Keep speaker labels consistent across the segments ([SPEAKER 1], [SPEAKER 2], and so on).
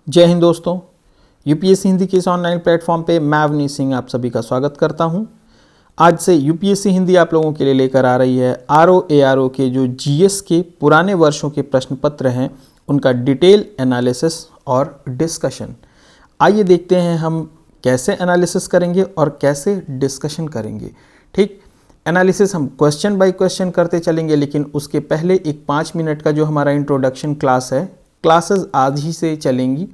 [SPEAKER 1] जय हिंद दोस्तों। यूपीएससी हिंदी के इस ऑनलाइन प्लेटफॉर्म पे मैं अवनीश सिंह आप सभी का स्वागत करता हूं। आज से यूपीएससी हिंदी आप लोगों के लिए लेकर आ रही है आरओ के जो जीएस के पुराने वर्षों के प्रश्न पत्र हैं उनका डिटेल एनालिसिस और डिस्कशन। आइए देखते हैं हम कैसे एनालिसिस करेंगे और कैसे डिस्कशन करेंगे। ठीक, एनालिसिस हम क्वेश्चन बाय क्वेश्चन करते चलेंगे, लेकिन उसके पहले एक 5 मिनट का जो हमारा इंट्रोडक्शन क्लास है, क्लासेस आज ही से चलेंगी,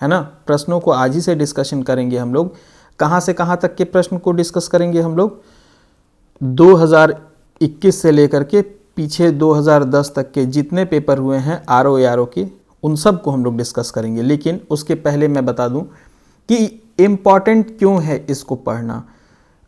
[SPEAKER 1] है ना। प्रश्नों को आज ही से डिस्कशन करेंगे हम लोग। कहाँ से कहाँ तक के प्रश्न को डिस्कस करेंगे हम लोग? 2021 से लेकर के पीछे 2010 तक के जितने पेपर हुए हैं आरओ के, उन सब को हम लोग डिस्कस करेंगे। लेकिन उसके पहले मैं बता दूं कि इम्पॉर्टेंट क्यों है इसको पढ़ना।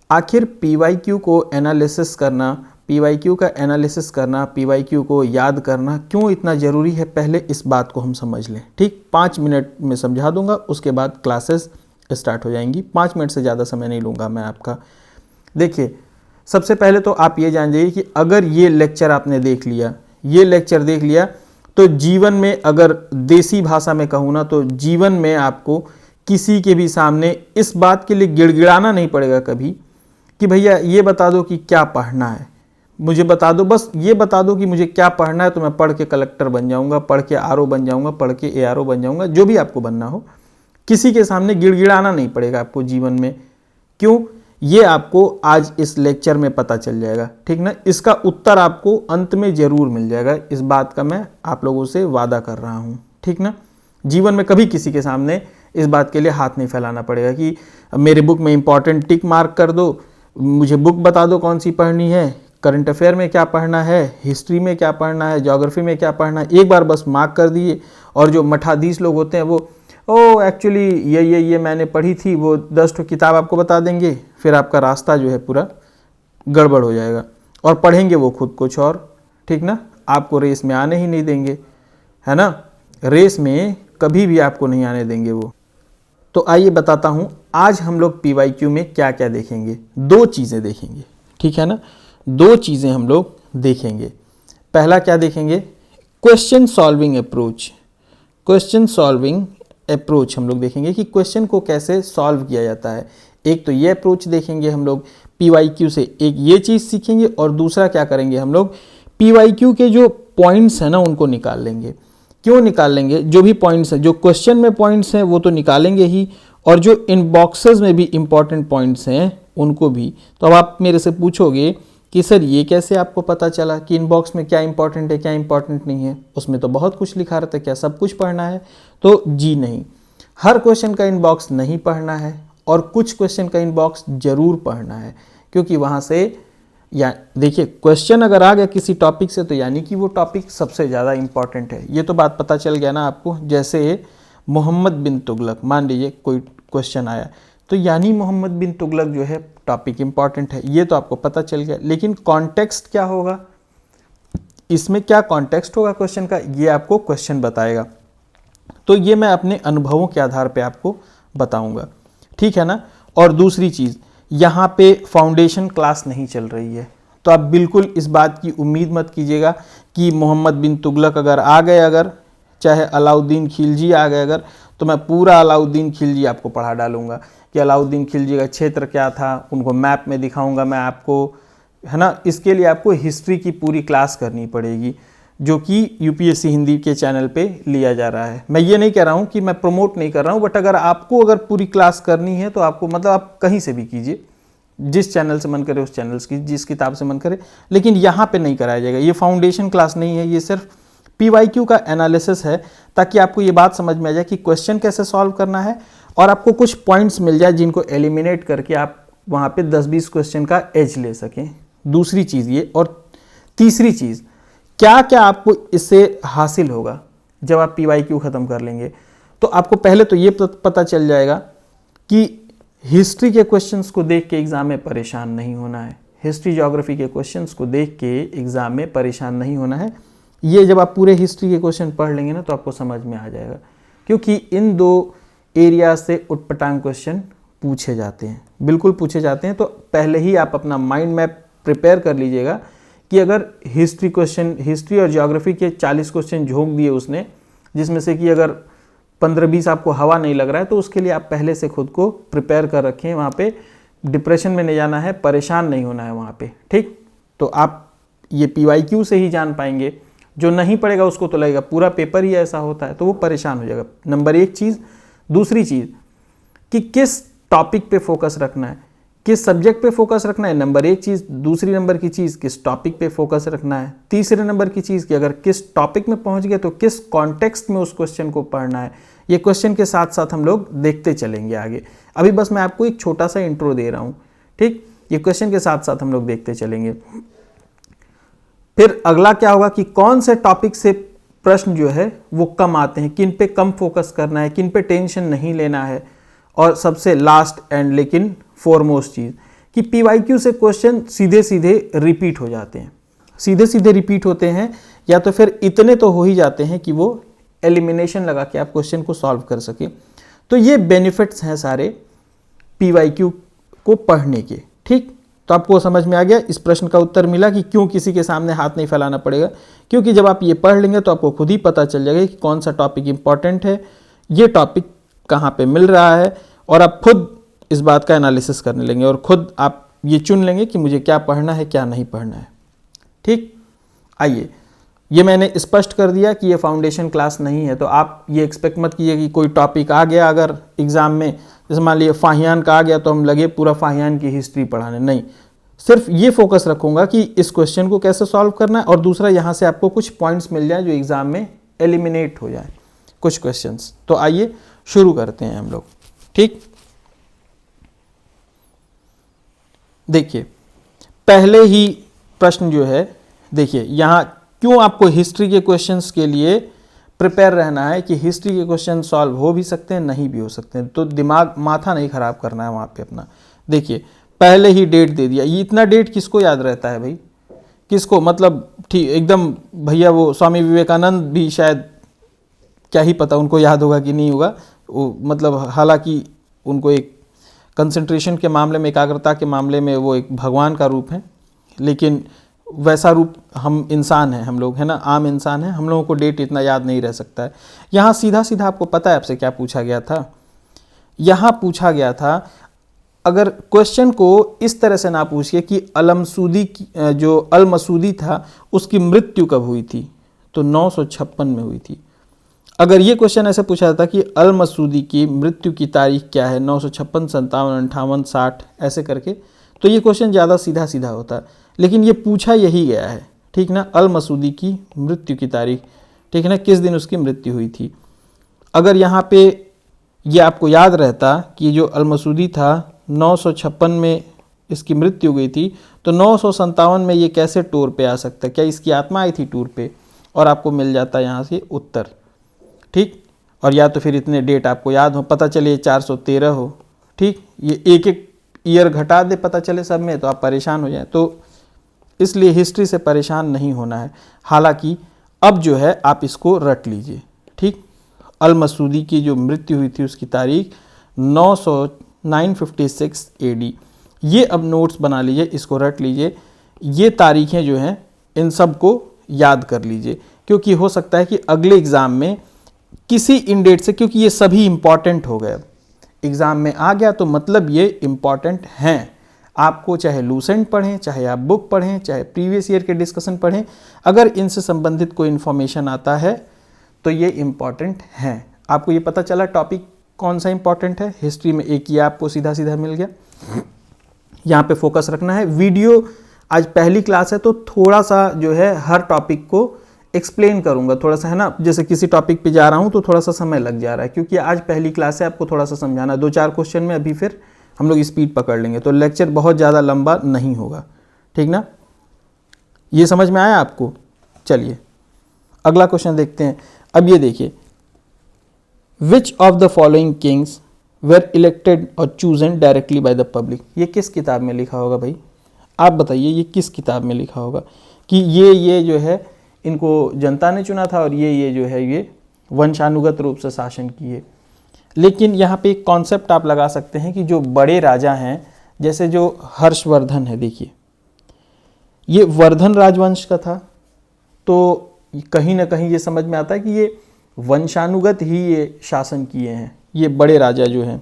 [SPEAKER 1] आखिर पीवाईक्यू को एनालिसिस करना, पीवाईक्यू का एनालिसिस करना, पीवाईक्यू को याद करना क्यों इतना ज़रूरी है, पहले इस बात को हम समझ लें। ठीक, 5 मिनट में समझा दूंगा, उसके बाद क्लासेस स्टार्ट हो जाएंगी। 5 मिनट से ज़्यादा समय नहीं लूँगा मैं आपका। देखिए, सबसे पहले तो आप ये जान जाइए कि अगर ये लेक्चर आपने देख लिया, ये लेक्चर देख लिया, तो जीवन में, अगर देसी भाषा में कहूँ ना, तो जीवन में आपको किसी के भी सामने इस बात के लिए गिड़गिड़ाना नहीं पड़ेगा कभी कि भैया ये बता दो कि क्या पढ़ना है, मुझे बता दो, बस ये बता दो कि मुझे क्या पढ़ना है, तो मैं पढ़ के कलेक्टर बन जाऊंगा, पढ़ के आरओ बन जाऊंगा, पढ़ के एआरओ बन जाऊंगा, जो भी आपको बनना हो। किसी के सामने गिड़गिड़ाना नहीं पड़ेगा आपको जीवन में। क्यों? ये आपको आज इस लेक्चर में पता चल जाएगा, ठीक ना। इसका उत्तर आपको अंत में जरूर मिल जाएगा, इस बात का मैं आप लोगों से वादा कर रहा हूँ, ठीक ना। जीवन में कभी किसी के सामने इस बात के लिए हाथ नहीं फैलाना पड़ेगा कि मेरे बुक में इंपॉर्टेंट टिक मार्क कर दो, मुझे बुक बता दो कौन सी पढ़नी है, करंट अफेयर में क्या पढ़ना है, हिस्ट्री में क्या पढ़ना है, ज्योग्राफी में क्या पढ़ना है, एक बार बस मार्क कर दिए। और जो मठाधीश लोग होते हैं वो एक्चुअली ये मैंने पढ़ी थी, वो 10 ठो किताब आपको बता देंगे, फिर आपका रास्ता जो है पूरा गड़बड़ हो जाएगा। और पढ़ेंगे वो खुद कुछ और, ठीक ना। आपको रेस में आने ही नहीं देंगे, है ना। रेस में कभी भी आपको नहीं आने देंगे वो। तो आइए बताता हूँ आज हम लोग पीवाईक्यू में क्या क्या देखेंगे। 2 चीज़ें देखेंगे, ठीक है ना। 2 चीज़ें हम लोग देखेंगे। पहला क्या देखेंगे? Question solving approach. Question solving approach हम लोग देखेंगे कि क्वेश्चन को कैसे सॉल्व किया जाता है। एक तो ये अप्रोच देखेंगे हम लोग पीवाईक्यू से, एक ये चीज़ सीखेंगे, और दूसरा क्या करेंगे हम लोग, पीवाईक्यू के जो पॉइंट्स हैं ना उनको निकाल लेंगे। क्यों निकाल लेंगे? जो भी पॉइंट्स हैं, जो क्वेश्चन में पॉइंट्स हैं वो तो निकालेंगे ही, और जो इन बॉक्सेस में भी इंपॉर्टेंट पॉइंट्स हैं उनको भी। तो अब आप मेरे से पूछोगे कि सर ये कैसे आपको पता चला कि इनबॉक्स में क्या इंपॉर्टेंट है क्या इंपॉर्टेंट नहीं है, उसमें तो बहुत कुछ लिखा रहता है, क्या सब कुछ पढ़ना है? तो जी नहीं, हर क्वेश्चन का इनबॉक्स नहीं पढ़ना है, और कुछ क्वेश्चन का इनबॉक्स जरूर पढ़ना है, क्योंकि वहाँ से या देखिए, क्वेश्चन अगर आ गया किसी टॉपिक से तो यानी कि वो टॉपिक सबसे ज़्यादा इंपॉर्टेंट है। ये तो बात पता चल गया ना आपको। जैसे मोहम्मद बिन तुगलक, मान लीजिए कोई क्वेश्चन आया, तो यानी मोहम्मद बिन तुगलक जो है टॉपिक इंपॉर्टेंट है, ये तो आपको पता चल गया। लेकिन कॉन्टेक्स्ट क्या होगा, इसमें क्या कॉन्टेक्स्ट होगा क्वेश्चन का, ये आपको क्वेश्चन बताएगा। तो ये मैं अपने अनुभवों के आधार पे आपको बताऊंगा, ठीक है ना। और दूसरी चीज़, यहाँ पे फाउंडेशन क्लास नहीं चल रही है, तो आप बिल्कुल इस बात की उम्मीद मत कीजिएगा कि मोहम्मद बिन तुगलक अगर आ गए, अगर चाहे अलाउद्दीन खिलजी आ गए अगर, तो मैं पूरा अलाउद्दीन खिलजी आपको पढ़ा डालूंगा कि अलाउद्दीन खिलजी का क्षेत्र क्या था, उनको मैप में दिखाऊंगा मैं आपको, है ना। इसके लिए आपको हिस्ट्री की पूरी क्लास करनी पड़ेगी, जो कि यूपीएससी हिंदी के चैनल पे लिया जा रहा है। मैं ये नहीं कह रहा हूँ कि मैं प्रमोट नहीं कर रहा हूँ, बट अगर आपको अगर पूरी क्लास करनी है तो आपको, मतलब आप कहीं से भी कीजिए, जिस चैनल से मन करे उस चैनल की, जिस किताब से मन करे, लेकिन यहाँ पे नहीं कराया जाएगा। ये फाउंडेशन क्लास नहीं है, ये सिर्फ पीवाईक्यू का एनालिसिस है, ताकि आपको ये बात समझ में आ जाए कि क्वेश्चन कैसे सॉल्व करना है, और आपको कुछ पॉइंट्स मिल जाए जिनको एलिमिनेट करके आप वहाँ पे 10-20 क्वेश्चन का एज ले सकें। दूसरी चीज़ ये, और तीसरी चीज़, क्या क्या आपको इससे हासिल होगा जब आप पीवाईक्यू ख़त्म कर लेंगे। तो आपको पहले तो ये पता चल जाएगा कि हिस्ट्री के क्वेश्चंस को देख के एग्ज़ाम में परेशान नहीं होना है, हिस्ट्री ज्योग्राफी के क्वेश्चंस को देख के एग्ज़ाम में परेशान नहीं होना है। ये जब आप पूरे हिस्ट्री के क्वेश्चन पढ़ लेंगे ना तो आपको समझ में आ जाएगा, क्योंकि इन 2 एरिया से उटपटांग क्वेश्चन पूछे जाते हैं, बिल्कुल पूछे जाते हैं। तो पहले ही आप अपना माइंड मैप प्रिपेयर कर लीजिएगा कि अगर हिस्ट्री और ज्योग्राफी के 40 क्वेश्चन झोंक दिए उसने, जिसमें से कि अगर 15-20 आपको हवा नहीं लग रहा है, तो उसके लिए आप पहले से खुद को प्रिपेयर कर रखें। वहाँ पे डिप्रेशन में नहीं जाना है, परेशान नहीं होना है वहाँ पे, ठीक। तो आप ये PYQ से ही जान पाएंगे। जो नहीं पढ़ेगा उसको तो लगेगा पूरा पेपर ही ऐसा होता है, तो वो परेशान हो जाएगा। नंबर 1 चीज़। दूसरी चीज़ कि किस टॉपिक पे फोकस रखना है, किस सब्जेक्ट पे फोकस रखना है, नंबर 1 चीज़। दूसरी नंबर की चीज़ किस टॉपिक पे फोकस रखना है। तीसरे नंबर की चीज़ कि अगर किस टॉपिक में पहुंच गए तो किस कॉन्टेक्स्ट में उस क्वेश्चन को पढ़ना है। ये क्वेश्चन के साथ साथ हम लोग देखते चलेंगे आगे। अभी बस मैं आपको एक छोटा सा इंट्रो दे रहा हूँ, ठीक। ये क्वेश्चन के साथ साथ हम लोग देखते चलेंगे। फिर अगला क्या होगा कि कौन से टॉपिक से प्रश्न जो है वो कम आते हैं, किन पे कम फोकस करना है, किन पे टेंशन नहीं लेना है। और सबसे लास्ट एंड लेकिन फॉरमोस्ट चीज़ कि PYQ से क्वेश्चन सीधे सीधे रिपीट हो जाते हैं, सीधे सीधे रिपीट होते हैं, या तो फिर इतने तो हो ही जाते हैं कि वो एलिमिनेशन लगा के आप क्वेश्चन को सॉल्व कर सके। तो ये बेनिफिट्स हैं सारे PYQ को पढ़ने के, ठीक। तो आपको समझ में आ गया, इस प्रश्न का उत्तर मिला कि क्यों किसी के सामने हाथ नहीं फैलाना पड़ेगा, क्योंकि जब आप ये पढ़ लेंगे तो आपको खुद ही पता चल जाएगा कि कौन सा टॉपिक इंपॉर्टेंट है, ये टॉपिक कहाँ पे मिल रहा है, और आप खुद इस बात का एनालिसिस करने लेंगे और खुद आप ये चुन लेंगे कि मुझे क्या पढ़ना है क्या नहीं पढ़ना है, ठीक। आइए, ये मैंने स्पष्ट कर दिया कि ये फाउंडेशन क्लास नहीं है, तो आप ये एक्सपेक्ट मत कीजिए कि कोई टॉपिक आ गया अगर एग्ज़ाम में, जैसे मान लीजिए फाहियान का आ गया तो हम लगे पूरा फाहियान की हिस्ट्री पढ़ाने। नहीं, सिर्फ ये फोकस रखूंगा कि इस क्वेश्चन को कैसे सॉल्व करना है, और दूसरा यहाँ से आपको कुछ पॉइंट्स मिल जाए जो एग्ज़ाम में एलिमिनेट हो जाए कुछ क्वेश्चंस। तो आइए शुरू करते हैं हम लोग, ठीक। देखिए, पहले ही प्रश्न जो है, देखिए यहाँ क्यों आपको हिस्ट्री के क्वेश्चंस के लिए प्रिपेयर रहना है कि हिस्ट्री के क्वेश्चन सॉल्व हो भी सकते हैं, नहीं भी हो सकते हैं, तो दिमाग माथा नहीं खराब करना है वहाँ पे अपना। देखिए, पहले ही डेट दे दिया। ये इतना डेट किसको याद रहता है भाई, किसको, मतलब ठीक एकदम भैया वो स्वामी विवेकानंद भी शायद, क्या ही पता उनको याद होगा कि नहीं होगा वो, मतलब हालांकि उनको एक कंसंट्रेशन के मामले में, एकाग्रता के मामले में वो एक भगवान का रूप है, लेकिन वैसा रूप हम इंसान हैं, हम लोग है ना, आम इंसान हैं, हम लोगों को डेट इतना याद नहीं रह सकता है। यहाँ सीधा सीधा आपको पता है आपसे क्या पूछा गया था, यहाँ पूछा गया था, अगर क्वेश्चन को इस तरह से ना पूछिए कि जो अल मसूदी था उसकी मृत्यु कब हुई थी, तो 956 में हुई थी। अगर ये क्वेश्चन ऐसे पूछा जाता कि अल मसूदी की मृत्यु की तारीख क्या है, 956, 57, 58, 60 ऐसे करके, तो ये क्वेश्चन ज़्यादा सीधा सीधा होता, लेकिन ये पूछा यही गया है, ठीक ना, अल मसूदी की मृत्यु की तारीख, ठीक है ना, किस दिन उसकी मृत्यु हुई थी। अगर यहाँ पे ये आपको याद रहता कि जो अल मसूदी था 956 में इसकी मृत्यु हुई थी, तो 957 में ये कैसे टूर पे आ सकता है, क्या इसकी आत्मा आई थी टूर पे, और आपको मिल जाता यहाँ से उत्तर, ठीक। और या तो फिर इतने डेट आपको याद हो, पता चले 413 हो, ठीक, ये एक एक ईयर घटा दे पता चले सब में, तो आप परेशान हो जाए। तो इसलिए हिस्ट्री से परेशान नहीं होना है। हालांकि अब जो है आप इसको रट लीजिए, ठीक। अल मसूदी की जो मृत्यु हुई थी उसकी तारीख 956 AD, ये अब नोट्स बना लीजिए, इसको रट लीजिए, ये तारीखें जो हैं इन सब को याद कर लीजिए, क्योंकि हो सकता है कि अगले एग्ज़ाम में किसी इन डेट से, क्योंकि ये सभी इंपॉर्टेंट हो गए, एग्ज़ाम में आ गया तो मतलब ये इंपॉर्टेंट हैं। आपको चाहे लूसेंट पढ़ें, चाहे आप बुक पढ़ें, चाहे प्रीवियस ईयर के डिस्कशन पढ़ें, अगर इनसे संबंधित कोई इन्फॉर्मेशन आता है तो ये इंपॉर्टेंट हैं। आपको ये पता चला टॉपिक कौन सा इंपॉर्टेंट है, हिस्ट्री में एक ये आपको सीधा सीधा मिल गया, यहाँ पे फोकस रखना है। वीडियो आज पहली क्लास है तो थोड़ा सा जो है हर टॉपिक को एक्सप्लेन करूंगा थोड़ा सा, है ना, जैसे किसी टॉपिक पे जा रहा हूँ तो थोड़ा सा समय लग जा रहा है, क्योंकि आज पहली क्लास है, आपको थोड़ा सा समझाना, 2-4 क्वेश्चन में अभी फिर हम लोग स्पीड पकड़ लेंगे, तो लेक्चर बहुत ज़्यादा लंबा नहीं होगा, ठीक ना। ये समझ में आया आपको। चलिए अगला क्वेश्चन देखते हैं। अब ये देखिए, which of the following kings were elected और chosen directly by the public, ये किस किताब में लिखा होगा भाई, आप बताइए ये किस किताब में लिखा होगा कि ये जो है इनको जनता ने चुना था और ये जो है ये वंशानुगत रूप से शासन किए। लेकिन यहाँ पे एक कॉन्सेप्ट आप लगा सकते हैं कि जो बड़े राजा हैं, जैसे जो हर्षवर्धन है, देखिए ये वर्धन राजवंश का था, तो कहीं ना कहीं ये समझ में आता है कि ये वंशानुगत ही ये शासन किए हैं, ये बड़े राजा जो हैं।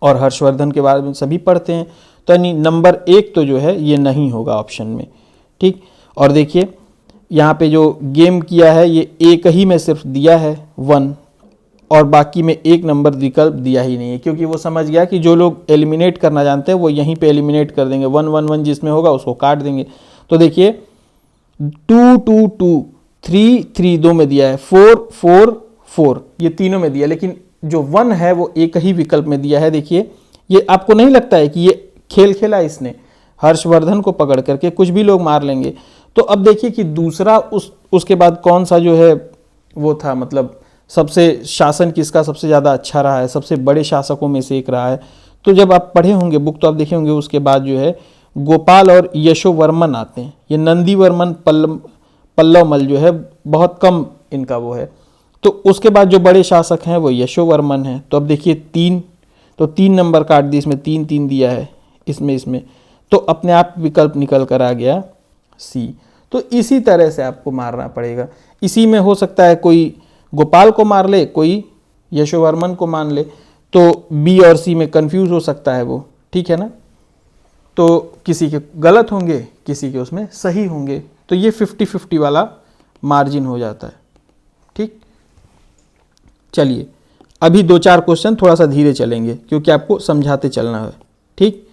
[SPEAKER 1] और हर्षवर्धन के बारे में सभी पढ़ते हैं, तो यानी नंबर 1 तो जो है ये नहीं होगा ऑप्शन में, ठीक। और देखिए यहाँ पे जो गेम किया है ये एक ही में सिर्फ दिया है 1, और बाकी में 1 नंबर विकल्प दिया ही नहीं है, क्योंकि वो समझ गया कि जो लोग एलिमिनेट करना जानते हैं वो यहीं पे एलिमिनेट कर देंगे, 1 1 1 जिसमें होगा उसको काट देंगे। तो देखिए 2 2 2 3 3 2 में दिया है, 4 4 4 ये तीनों में दिया, लेकिन जो 1 है वो एक ही विकल्प में दिया है। देखिए ये आपको नहीं लगता है कि ये खेल खेला इसने, हर्षवर्धन को पकड़ करके कुछ भी लोग मार लेंगे। तो अब देखिए कि दूसरा उसके बाद कौन सा जो है वो था, मतलब सबसे शासन किसका सबसे ज़्यादा अच्छा रहा है, सबसे बड़े शासकों में से एक रहा है। तो जब आप पढ़े होंगे बुक तो आप देखे होंगे उसके बाद जो है गोपाल और यशोवर्मन आते हैं। ये नंदीवर्मन पल्लवमल जो है बहुत कम इनका वो है। तो उसके बाद जो बड़े शासक हैं वो यशोवर्मन हैं। तो अब देखिए 3, तो 3 नंबर काट दी, इसमें 3 3 दिया है, इसमें तो अपने आप विकल्प निकल कर आ गया सी। तो इसी तरह से आपको मारना पड़ेगा। इसी में हो सकता है कोई गोपाल को मार ले, कोई यशोवर्मन को मान ले, तो बी और सी में कंफ्यूज हो सकता है वो, ठीक है ना। तो किसी के गलत होंगे, किसी के उसमें सही होंगे, तो ये 50-50 वाला मार्जिन हो जाता है, ठीक। चलिए अभी 2-4 क्वेश्चन थोड़ा सा धीरे चलेंगे क्योंकि आपको समझाते चलना है, ठीक।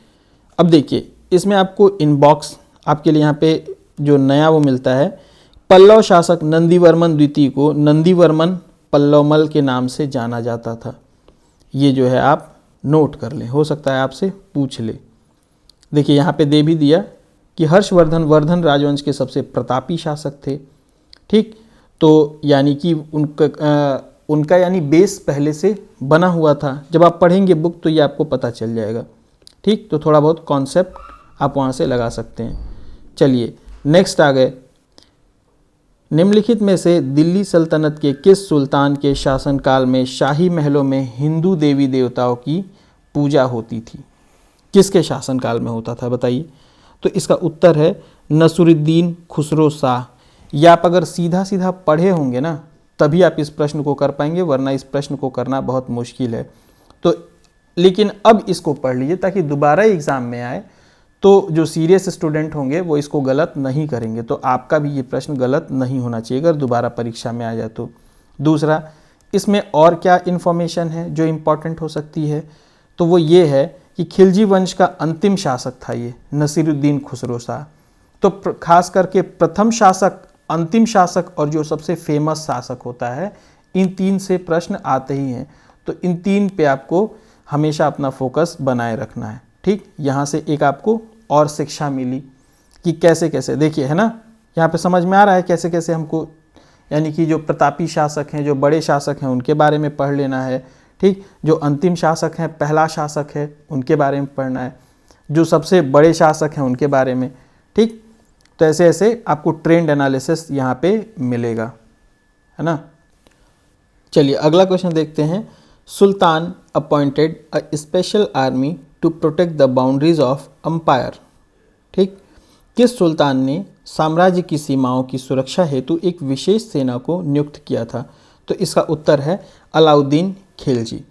[SPEAKER 1] अब देखिए इसमें आपको इनबॉक्स आपके लिए यहाँ पे जो नया वो मिलता है, पल्लव शासक नंदीवर्मन द्वितीय को नंदीवर्मन पल्लवमल के नाम से जाना जाता था। ये जो है आप नोट कर लें, हो सकता है आपसे पूछ ले। देखिए यहाँ पे दे भी दिया कि हर्षवर्धन वर्धन राजवंश के सबसे प्रतापी शासक थे, ठीक। तो यानी कि उनका यानी बेस पहले से बना हुआ था। जब आप पढ़ेंगे बुक तो ये आपको पता चल जाएगा, ठीक। तो थोड़ा बहुत कॉन्सेप्ट आप वहाँ से लगा सकते हैं। चलिए नेक्स्ट आ गए, निम्नलिखित में से दिल्ली सल्तनत के किस सुल्तान के शासनकाल में शाही महलों में हिंदू देवी देवताओं की पूजा होती थी? किसके शासनकाल में होता था बताइए? तो इसका उत्तर है नसीरुद्दीन खुसरो शाह। या आप अगर सीधा सीधा पढ़े होंगे ना तभी आप इस प्रश्न को कर पाएंगे, वरना इस प्रश्न को करना बहुत मुश्किल है। तो लेकिन अब इसको पढ़ लीजिए ताकि दोबारा एग्ज़ाम में आए तो जो सीरियस स्टूडेंट होंगे वो इसको गलत नहीं करेंगे, तो आपका भी ये प्रश्न गलत नहीं होना चाहिए अगर दोबारा परीक्षा में आ जाए तो। दूसरा, इसमें और क्या इन्फॉर्मेशन है जो इम्पॉर्टेंट हो सकती है, तो वो ये है कि खिलजी वंश का अंतिम शासक था ये नसीरुद्दीन खुसरो शाह। तो खास करके प्रथम शासक, अंतिम शासक और जो सबसे फेमस शासक होता है, इन 3 से प्रश्न आते ही हैं। तो इन 3 पे आपको हमेशा अपना फोकस बनाए रखना है, ठीक। यहाँ से एक आपको और शिक्षा मिली कि कैसे कैसे, देखिए है ना, यहाँ पे समझ में आ रहा है कैसे कैसे हमको, यानी कि जो प्रतापी शासक हैं, जो बड़े शासक हैं उनके बारे में पढ़ लेना है, ठीक। जो अंतिम शासक हैं, पहला शासक है, उनके बारे में पढ़ना है, जो सबसे बड़े शासक हैं उनके बारे में, ठीक। तो ऐसे ऐसे आपको ट्रेंड एनालिसिस यहाँ पे मिलेगा, है ना। चलिए अगला क्वेश्चन देखते हैं। Sultan appointed a special army to protect the boundaries of empire, ठीक। किस सुल्तान ने साम्राज्य की सीमाओं की सुरक्षा हेतु एक विशेष सेना को नियुक्त किया था? तो इसका उत्तर है अलाउद्दीन खिलजी।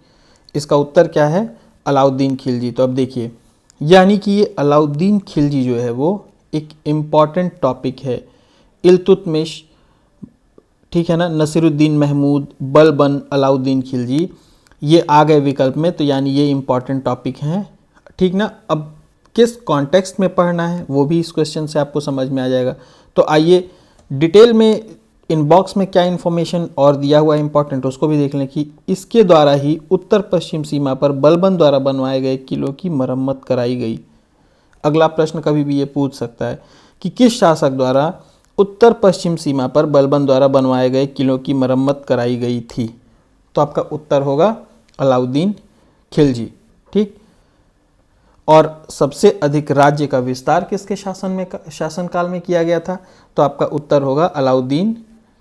[SPEAKER 1] इसका उत्तर क्या है? अलाउद्दीन खिलजी। तो अब देखिए, यानी कि ये अलाउद्दीन खिलजी जो है वो एक इम्पॉर्टेंट टॉपिक है। इल्तुतमिश, ठीक है ना, नसीरुद्दीन महमूद, बलबन, अलाउद्दीन खिलजी, ये आ गए विकल्प में, तो यानी ये इम्पॉर्टेंट टॉपिक हैं, ठीक ना। अब किस कॉन्टेक्स्ट में पढ़ना है वो भी इस क्वेश्चन से आपको समझ में आ जाएगा। तो आइए डिटेल में इनबॉक्स में क्या इन्फॉर्मेशन और दिया हुआ है इंपॉर्टेंट, उसको भी देख लें कि इसके द्वारा ही उत्तर पश्चिम सीमा पर बलबन द्वारा बनवाए गए किलों की मरम्मत कराई गई। अगला प्रश्न कभी भी ये पूछ सकता है कि किस शासक द्वारा उत्तर पश्चिम सीमा पर बलबन द्वारा बनवाए गए किलों की मरम्मत कराई गई थी? तो आपका उत्तर होगा अलाउद्दीन खिलजी, ठीक। और सबसे अधिक राज्य का विस्तार किसके शासनकाल में किया गया था? तो आपका उत्तर होगा अलाउद्दीन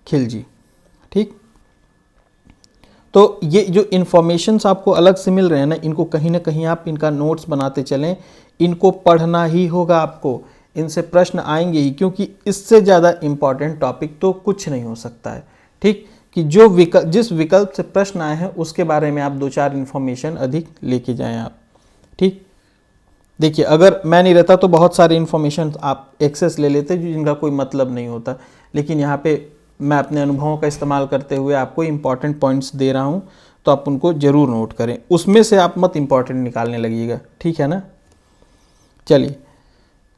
[SPEAKER 1] खिलजी, ठीक। तो ये जो इन्फॉर्मेशंस आपको अलग से मिल रहे हैं ना, इनको कहीं ना कहीं आप इनका नोट्स बनाते चलें, इनको पढ़ना ही होगा आपको, इनसे प्रश्न आएंगे ही, क्योंकि इससे ज़्यादा इम्पॉर्टेंट टॉपिक तो कुछ नहीं हो सकता है, ठीक। कि कि जिस विकल्प से प्रश्न आए हैं उसके बारे में आप 2-4 इन्फॉर्मेशन अधिक लेके जाएं आप। ठीक, देखिए अगर मैं नहीं रहता तो बहुत सारे इन्फॉर्मेशन आप एक्सेस ले लेते जिनका कोई मतलब नहीं होता, लेकिन यहाँ पे मैं अपने अनुभवों का इस्तेमाल करते हुए आपको इम्पॉर्टेंट पॉइंट्स दे रहा हूँ, तो आप उनको जरूर नोट करें, उसमें से आप मत इम्पॉर्टेंट निकालने लगिएगा, ठीक है ना। चलिए,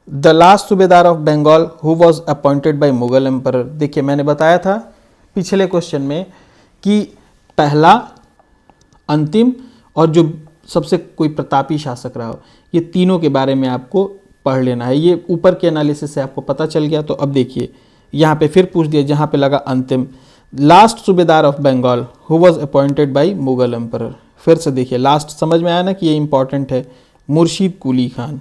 [SPEAKER 1] द लास्ट सूबेदार of Bengal who was appointed by Mughal emperor. देखिए मैंने बताया था पिछले क्वेश्चन में कि पहला, अंतिम और जो सबसे कोई प्रतापी शासक रहा हो, ये तीनों के बारे में आपको पढ़ लेना है। ये ऊपर के एनालिसिस से आपको पता चल गया। तो अब देखिए यहाँ पे फिर पूछ दिया जहाँ पे लगा अंतिम, लास्ट सूबेदार of Bengal who was appointed by Mughal emperor. फिर से देखिए लास्ट समझ में आया ना कि ये इंपॉर्टेंट है, मुर्शीद कुली खान।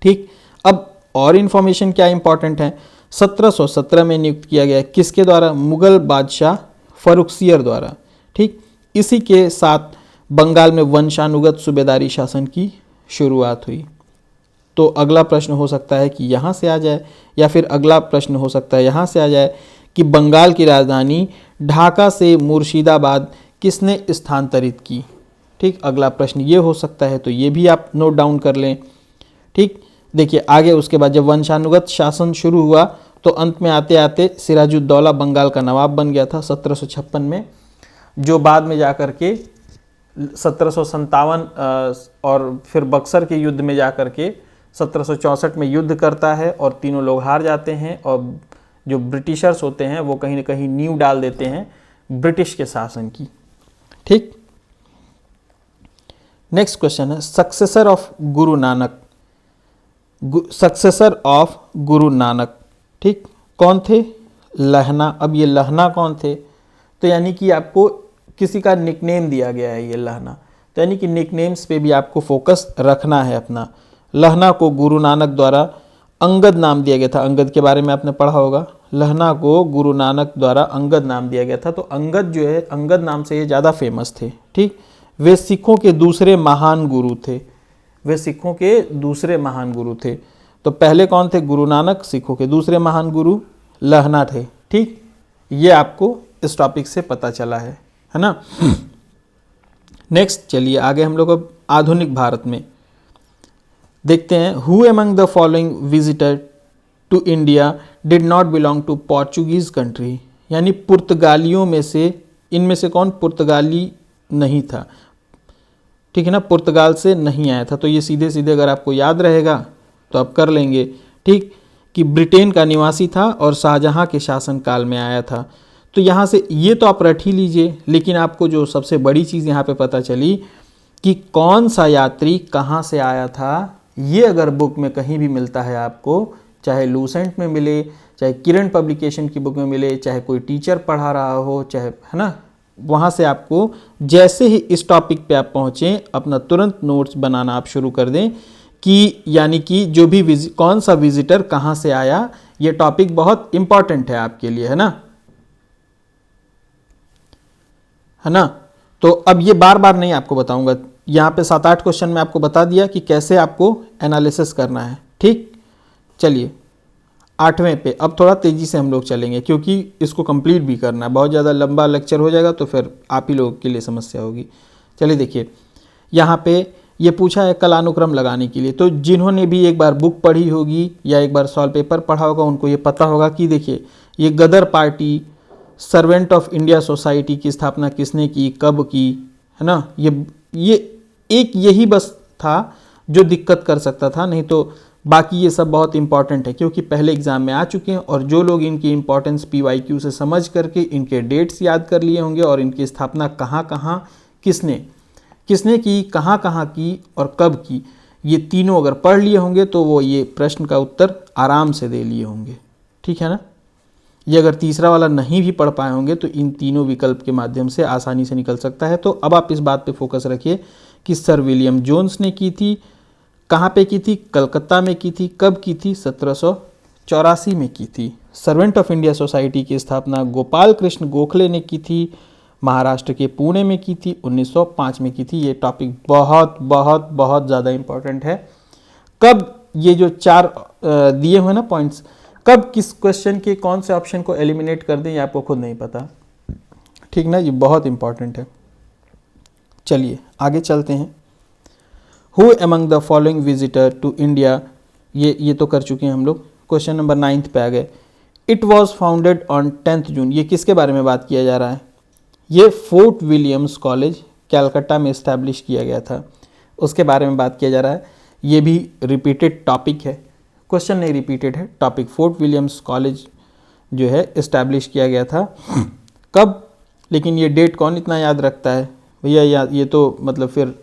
[SPEAKER 1] ठीक, अब और इन्फॉर्मेशन क्या इंपॉर्टेंट है, 1717 में नियुक्त किया गया, किसके द्वारा, मुगल बादशाह फरुखसियर द्वारा। ठीक, इसी के साथ बंगाल में वंशानुगत सूबेदारी शासन की शुरुआत हुई। तो अगला प्रश्न हो सकता है कि यहाँ से आ जाए, या फिर अगला प्रश्न हो सकता है यहाँ से आ जाए कि बंगाल की राजधानी ढाका से मुर्शिदाबाद किसने स्थानांतरित की। ठीक, अगला प्रश्न ये हो सकता है, तो ये भी आप नोट डाउन कर लें। ठीक, देखिए आगे उसके बाद जब वंशानुगत शासन शुरू हुआ तो अंत में आते आते सिराजुद्दौला बंगाल का नवाब बन गया था 1756 में, जो बाद में जाकर के 1757 और फिर बक्सर के युद्ध में जाकर के 1764 में युद्ध करता है और तीनों लोग हार जाते हैं, और जो ब्रिटिशर्स होते हैं वो कहीं ना कहीं नींव डाल देते हैं ब्रिटिश के शासन की। ठीक, नेक्स्ट क्वेश्चन है successor of Guru Nanak. Successor of Guru Nanak, ठीक, कौन थे, लहना। अब ये लहना कौन थे, तो यानी कि आपको किसी का निकनेम दिया गया है ये लहना, तो यानी कि निकनेम्स पे भी आपको फोकस रखना है अपना। लहना को गुरु नानक द्वारा अंगद नाम दिया गया था, अंगद के बारे में आपने पढ़ा होगा। लहना को गुरु नानक द्वारा अंगद नाम दिया गया था, तो अंगद जो है, अंगद नाम से ये ज़्यादा फेमस थे। ठीक, वे सिखों के दूसरे महान गुरु थे, वे सिखों के दूसरे महान गुरु थे। तो पहले कौन थे, गुरु नानक, सिखों के दूसरे महान गुरु लहना थे। ठीक, ये आपको इस टॉपिक से पता चला है ना। नेक्स्ट चलिए आगे हम लोग अब आधुनिक भारत में देखते हैं। Who among the following visitor to India did not belong to Portuguese country, यानी पुर्तगालियों में से, इनमें से कौन पुर्तगाली नहीं था। ठीक है ना, पुर्तगाल से नहीं आया था। तो ये सीधे सीधे अगर आपको याद रहेगा तो आप कर लेंगे। ठीक, कि ब्रिटेन का निवासी था और शाहजहां के शासनकाल में आया था। तो यहाँ से ये तो आप रट ही लीजिए, लेकिन आपको जो सबसे बड़ी चीज़ यहाँ पे पता चली कि कौन सा यात्री कहाँ से आया था, ये अगर बुक में कहीं भी मिलता है आपको, चाहे लूसेंट में मिले, चाहे किरण पब्लिकेशन की बुक में मिले, चाहे कोई टीचर पढ़ा रहा हो, चाहे, है ना, वहाँ से आपको जैसे ही इस टॉपिक पे आप पहुँचें अपना तुरंत नोट्स बनाना आप शुरू कर दें कि यानी कि जो भी कौन सा विजिटर कहाँ से आया, ये टॉपिक बहुत इंपॉर्टेंट है आपके लिए, है ना। तो अब ये बार बार नहीं आपको बताऊंगा, यहाँ पे 7-8 क्वेश्चन में आपको बता दिया कि कैसे आपको एनालिसिस करना है। ठीक, चलिए 8वें पे अब थोड़ा तेज़ी से हम लोग चलेंगे, क्योंकि इसको कंप्लीट भी करना है। बहुत ज़्यादा लंबा लेक्चर हो जाएगा तो फिर आप ही लोगों के लिए समस्या होगी। चलिए देखिए, यहाँ पे ये पूछा है कलानुक्रम लगाने के लिए। तो जिन्होंने भी एक बार बुक पढ़ी होगी या एक बार सॉल्व पेपर पढ़ा होगा उनको ये पता होगा कि देखिए ये Ghadar party, servant of India society की स्थापना किसने की, कब की, है ना। ये एक यही बस था जो दिक्कत कर सकता था, नहीं तो बाकी ये सब बहुत इंपॉर्टेंट है, क्योंकि पहले एग्जाम में आ चुके हैं। और जो लोग इनकी इंपॉर्टेंस PYQ से समझ करके इनके डेट्स याद कर लिए होंगे और इनकी स्थापना कहाँ कहाँ किसने की, कहाँ कहाँ की और कब की, ये तीनों अगर पढ़ लिए होंगे तो वो ये प्रश्न का उत्तर आराम से दे लिए होंगे। ठीक है ना। ये अगर तीसरा वाला नहीं भी पढ़ पाए होंगे तो इन तीनों विकल्प के माध्यम से आसानी से निकल सकता है। तो अब आप इस बात पे फोकस रखिए कि सर विलियम जोन्स ने की थी, कहाँ पे की थी, कलकत्ता में की थी, कब की थी, 1784 में की थी। सर्वेंट ऑफ इंडिया सोसाइटी की स्थापना गोपाल कृष्ण गोखले ने की थी, महाराष्ट्र के पुणे में की थी, 1905 में की थी। ये टॉपिक बहुत बहुत बहुत ज़्यादा इंपॉर्टेंट है। कब ये जो 4 दिए हुए ना पॉइंट्स, कब किस क्वेश्चन के कौन से ऑप्शन को एलिमिनेट कर दें ये आपको खुद नहीं पता। ठीक ना, ये बहुत इंपॉर्टेंट है। चलिए आगे चलते हैं। Who among the following visitor to India, ये तो कर चुके हैं हम लोग। क्वेश्चन नंबर 9 पे आ गए। इट वॉज फाउंडेड ऑन 10 जून, ये किसके बारे में बात किया जा रहा है? ये फोर्ट विलियम्स कॉलेज कैलकाटा में इस्टेब्लिश किया गया था, उसके बारे में बात किया जा रहा है। ये भी रिपीटेड टॉपिक है, क्वेश्चन नहीं रिपीटेड है, टॉपिक। फोर्ट विलियम्स कॉलेज जो है इस्टेब्लिश किया गया था कब, लेकिन ये डेट कौन इतना याद रखता है भैया? ये तो मतलब फिर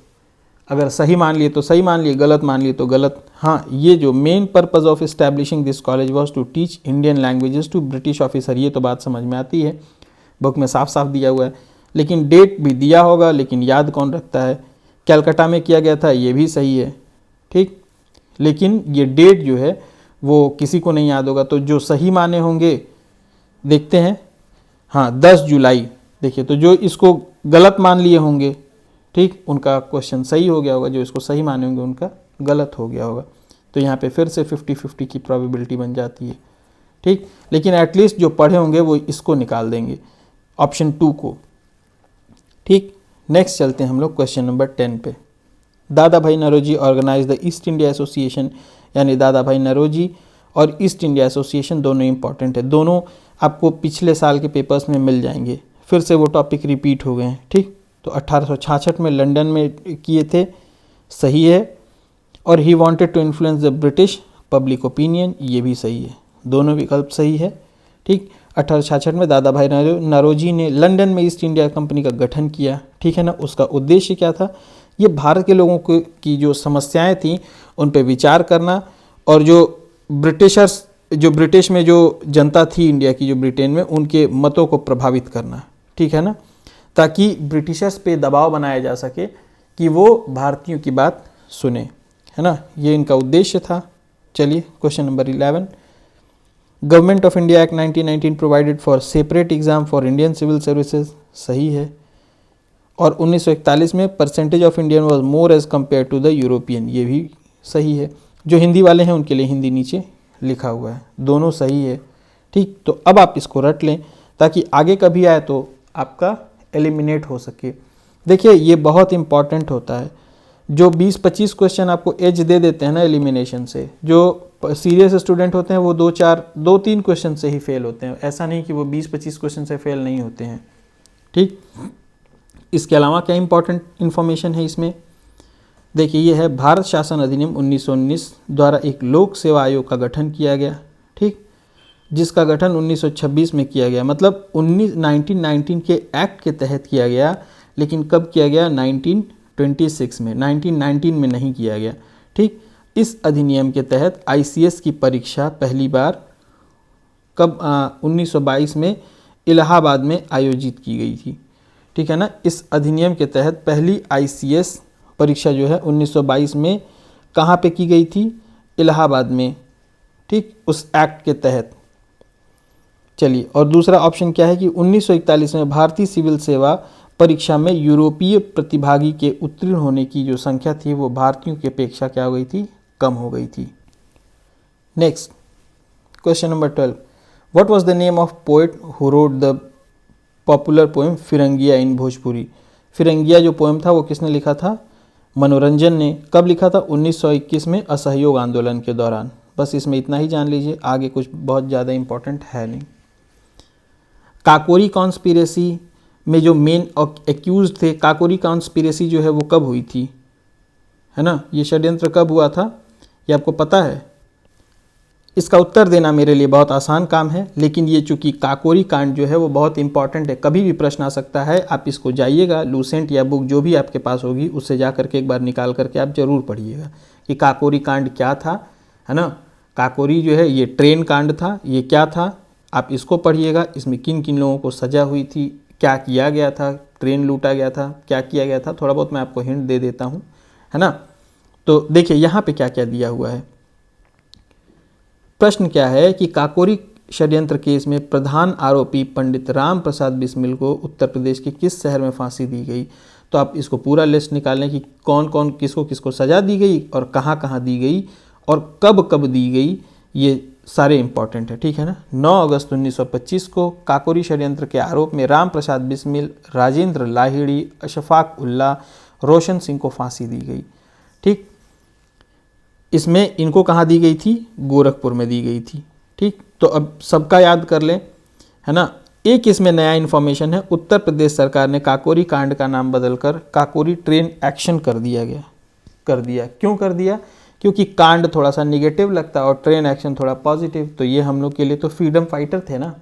[SPEAKER 1] अगर सही मान लिए तो सही मान लिए, गलत मान लिए तो गलत। हाँ, ये जो main purpose of establishing this college was to teach Indian languages to British officer, ये तो बात समझ में आती है, बुक में साफ साफ दिया हुआ है। लेकिन डेट भी दिया होगा, लेकिन याद कौन रखता है? कैलकाटा में किया गया था, ये भी सही है, ठीक। लेकिन ये डेट जो है वो किसी को नहीं याद होगा, तो जो सही माने होंगे देखते हैं। हाँ, 10 जुलाई। देखिए, तो जो इसको गलत मान लिए होंगे, ठीक, उनका क्वेश्चन सही हो गया होगा, जो इसको सही माने होंगे उनका गलत हो गया होगा। तो यहाँ पे फिर से 50-50 की प्रोबेबिलिटी बन जाती है, ठीक। लेकिन एटलीस्ट जो पढ़े होंगे वो इसको निकाल देंगे, ऑप्शन 2 को, ठीक। नेक्स्ट चलते हैं हम लोग क्वेश्चन नंबर 10 पे। Dadabhai Naoroji organise the East India Association, यानी दादा भाई नौरोजी और ईस्ट इंडिया एसोसिएशन दोनों इंपॉर्टेंट है, दोनों आपको पिछले साल के पेपर्स में मिल जाएंगे, फिर से वो टॉपिक रिपीट हो गए हैं, ठीक। तो 1866 में लंदन में किए थे, सही है। और he wanted to influence the British public opinion, ये भी सही है, दोनों विकल्प सही है, ठीक। 1866 में दादा भाई नौरोजी ने लंदन में ईस्ट इंडिया कंपनी का गठन किया, ठीक है ना। उसका उद्देश्य क्या था? ये भारत के लोगों को की जो समस्याएं थी उन पर विचार करना, और जो ब्रिटिश में जो जनता थी इंडिया की, जो ब्रिटेन में, उनके मतों को प्रभावित करना, ठीक है ना, ताकि ब्रिटिशर्स पे दबाव बनाया जा सके कि वो भारतीयों की बात सुने, है ना। ये इनका उद्देश्य था। चलिए question number 11। Government of India Act 1919 provided for separate exam for Indian civil services, सही है। और 1941 में percentage of Indian was more as compare to the European, ये भी सही है। जो हिंदी वाले हैं उनके लिए हिंदी नीचे लिखा हुआ है, दोनों सही है, ठीक। तो अब आप इसको रट लें ताकि आगे कभी आए तो आपका एलिमिनेट हो सके। देखिए, ये बहुत इंपॉर्टेंट होता है। जो 20-25 क्वेश्चन आपको एज दे देते हैं ना एलिमिनेशन से, जो सीरियस स्टूडेंट होते हैं वो 2-3 क्वेश्चन से ही फेल होते हैं, ऐसा नहीं कि वो 20-25 क्वेश्चन से फेल नहीं होते हैं, ठीक। इसके अलावा क्या इंपॉर्टेंट इन्फॉर्मेशन है इसमें? देखिए, ये है भारत शासन अधिनियम 1919 द्वारा एक लोक सेवा आयोग का गठन किया गया, ठीक, जिसका गठन 1926 में किया गया, मतलब 1919 के एक्ट के तहत किया गया, लेकिन कब किया गया? 1926 में, 1919 में नहीं किया गया, ठीक। इस अधिनियम के तहत ICS की परीक्षा पहली बार कब? 1922 में इलाहाबाद में आयोजित की गई थी, ठीक है ना। इस अधिनियम के तहत पहली ICS परीक्षा जो है 1922 में कहाँ पे की गई थी? इलाहाबाद में, ठीक, उस एक्ट के तहत। चलिए, और दूसरा ऑप्शन क्या है कि 1941 में भारतीय सिविल सेवा परीक्षा में यूरोपीय प्रतिभागी के उत्तीर्ण होने की जो संख्या थी वो भारतीयों की अपेक्षा क्या हो गई थी? कम हो गई थी। Next question number 12। What was the name of poet who wrote the popular poem Firangia in Bhojpuri? Firangia जो पोएम था वो किसने लिखा था? मनोरंजन ने। कब लिखा था? 1921 में असहयोग आंदोलन के दौरान। बस इसमें इतना ही जान लीजिए, आगे कुछ बहुत ज़्यादा इंपॉर्टेंट है नहीं। काकोरी कॉन्स्पिरेसी में जो मेन एक्यूज थे, काकोरी कॉन्स्पिरेसी जो है वो कब हुई थी, है ना, ये षड्यंत्र कब हुआ था, ये आपको पता है? इसका उत्तर देना मेरे लिए बहुत आसान काम है, लेकिन ये चूंकि काकोरी कांड जो है वो बहुत इंपॉर्टेंट है, कभी भी प्रश्न आ सकता है। आप इसको जाइएगा लूसेंट या बुक जो भी आपके पास होगी उससे जा करके एक बार निकाल करके आप जरूर पढ़िएगा कि काकोरी कांड क्या था, है ना। काकोरी जो है ये ट्रेन कांड था, ये क्या था, आप इसको पढ़िएगा। इसमें किन किन लोगों को सजा हुई थी, क्या किया गया था, ट्रेन लूटा गया था, क्या किया गया था, थोड़ा बहुत मैं आपको हिंट दे देता हूँ, है ना। तो देखिए यहाँ पे क्या क्या दिया हुआ है। प्रश्न क्या है कि काकोरी षड्यंत्र केस में प्रधान आरोपी पंडित राम प्रसाद बिस्मिल को उत्तर प्रदेश के किस शहर में फांसी दी गई? तो आप इसको पूरा लिस्ट निकालें कि कौन कौन किसको किसको सजा दी गई और कहाँ कहाँ दी गई और कब कब दी गई, ये सारे इंपॉर्टेंट है, ठीक है ना। 9 अगस्त 1925 को काकोरी षड्यंत्र के आरोप में राम प्रसाद बिस्मिल, राजेंद्र लाहिड़ी, अशफाक उल्लाह, रोशन सिंह को फांसी दी गई। ठीक, इसमें इनको कहाँ दी गई थी? गोरखपुर में दी गई थी। ठीक, तो अब सबका याद कर लें, है ना। एक इसमें नया इन्फॉर्मेशन है, उत्तर प्रदेश सरकार ने काकोरी कांड का नाम बदलकर काकोरी ट्रेन एक्शन कर दिया। क्यों कर दिया? क्योंकि कांड थोड़ा सा निगेटिव लगता है और ट्रेन एक्शन थोड़ा पॉजिटिव, तो ये हम लोग के लिए तो फ्रीडम फाइटर थे ना,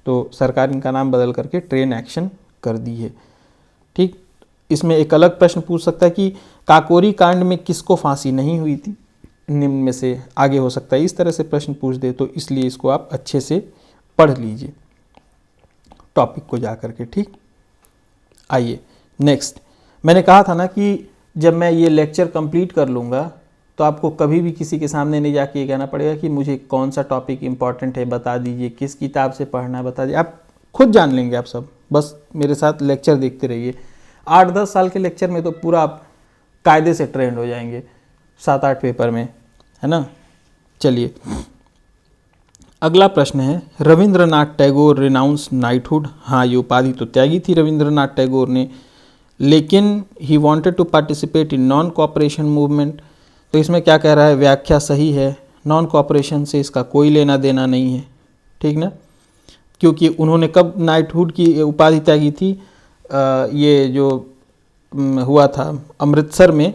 [SPEAKER 1] तो सरकार इनका नाम बदल करके ट्रेन एक्शन कर दी है। ठीक, इसमें एक अलग प्रश्न पूछ सकता है कि काकोरी कांड में किसको फांसी नहीं हुई थी, निम्न में से आगे हो सकता है इस तरह से प्रश्न पूछ दे, तो इसलिए इसको आप अच्छे से पढ़ लीजिए टॉपिक को जा करके। ठीक, आइए नेक्स्ट। मैंने कहा था ना कि जब मैं ये लेक्चर कंप्लीट कर लूँगा तो आपको कभी भी किसी के सामने नहीं जाके ये कहना पड़ेगा कि मुझे कौन सा टॉपिक इंपॉर्टेंट है बता दीजिए, किस किताब से पढ़ना है बता दीजिए, आप खुद जान लेंगे आप सब। बस मेरे साथ लेक्चर देखते रहिए। 8-10 साल के लेक्चर में तो पूरा आप कायदे से ट्रेंड हो जाएंगे 7-8 पेपर में, है ना। चलिए अगला प्रश्न है, रविंद्रनाथ टैगोर रिनाउंस नाइटहुड। हाँ, ये उपाधि तो त्यागी थी रविंद्रनाथ टैगोर ने, लेकिन he wanted to participate in non cooperation movement. तो इसमें क्या कह रहा है? व्याख्या सही है, नॉन कोऑपरेशन से इसका कोई लेना देना नहीं है, ठीक ना। क्योंकि उन्होंने कब नाइटहुड की उपाधि त्यागी थी? ये जो हुआ था अमृतसर में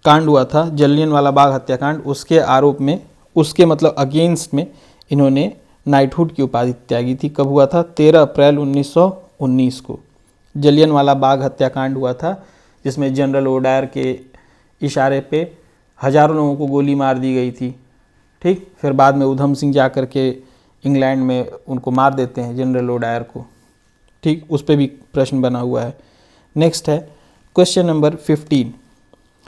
[SPEAKER 1] कांड हुआ था, जलियांवाला बाग हत्याकांड, उसके आरोप में, उसके मतलब अगेंस्ट में इन्होंने नाइटहुड की उपाधि त्यागी थी। कब हुआ था? 13 अप्रैल 1919 को जलियांवाला बाग हत्याकांड हुआ था, जिसमें जनरल ओडायर के इशारे पे हजारों लोगों को गोली मार दी गई थी। ठीक, फिर बाद में उधम सिंह जा कर के इंग्लैंड में उनको मार देते हैं जनरल ओडायर को। ठीक, उस पर भी प्रश्न बना हुआ है। नेक्स्ट है question number 15,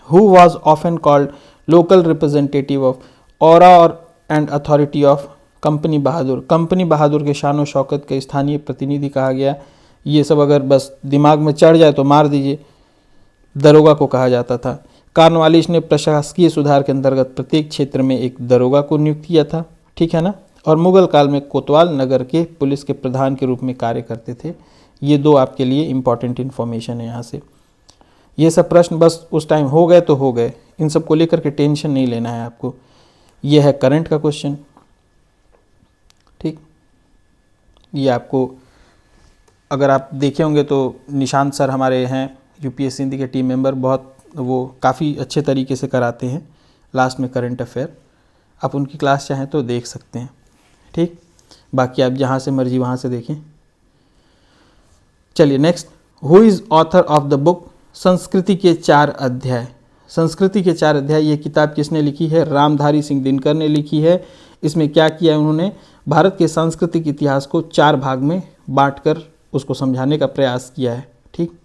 [SPEAKER 1] who was often called local representative of aura और and authority of company Bahadur. Company Bahadur के शान और शौकत के स्थानीय प्रतिनिधि कहा गया। ये सब अगर बस दिमाग में चढ़ जाए तो मार दीजिए। दरोगा को कहा जाता था। कॉर्नवालिस ने प्रशासकीय सुधार के अंतर्गत प्रत्येक क्षेत्र में एक दरोगा को नियुक्त किया था, ठीक है ना। और मुगल काल में कोतवाल नगर के पुलिस के प्रधान के रूप में कार्य करते थे। ये दो आपके लिए इंपॉर्टेंट इन्फॉर्मेशन है यहाँ से। ये सब प्रश्न बस उस टाइम हो गए तो हो गए, इन सब को लेकर के टेंशन नहीं लेना है आपको। ये है करंट का क्वेश्चन। ठीक, ये आपको अगर आप देखे होंगे तो निशांत सर हमारे हैं यूपीएससी हिंदी के टीम मेंबर, बहुत वो काफ़ी अच्छे तरीके से कराते हैं लास्ट में करंट अफेयर। आप उनकी क्लास चाहें तो देख सकते हैं। ठीक, बाकी आप जहाँ से मर्जी वहाँ से देखें। चलिए next, who is author of the book संस्कृति के 4 अध्याय। संस्कृति के 4 अध्याय ये किताब किसने लिखी है? रामधारी सिंह दिनकर ने लिखी है। इसमें क्या किया है उन्होंने? भारत के सांस्कृतिक इतिहास को 4 भाग में बांटकर उसको समझाने का प्रयास किया है। ठीक,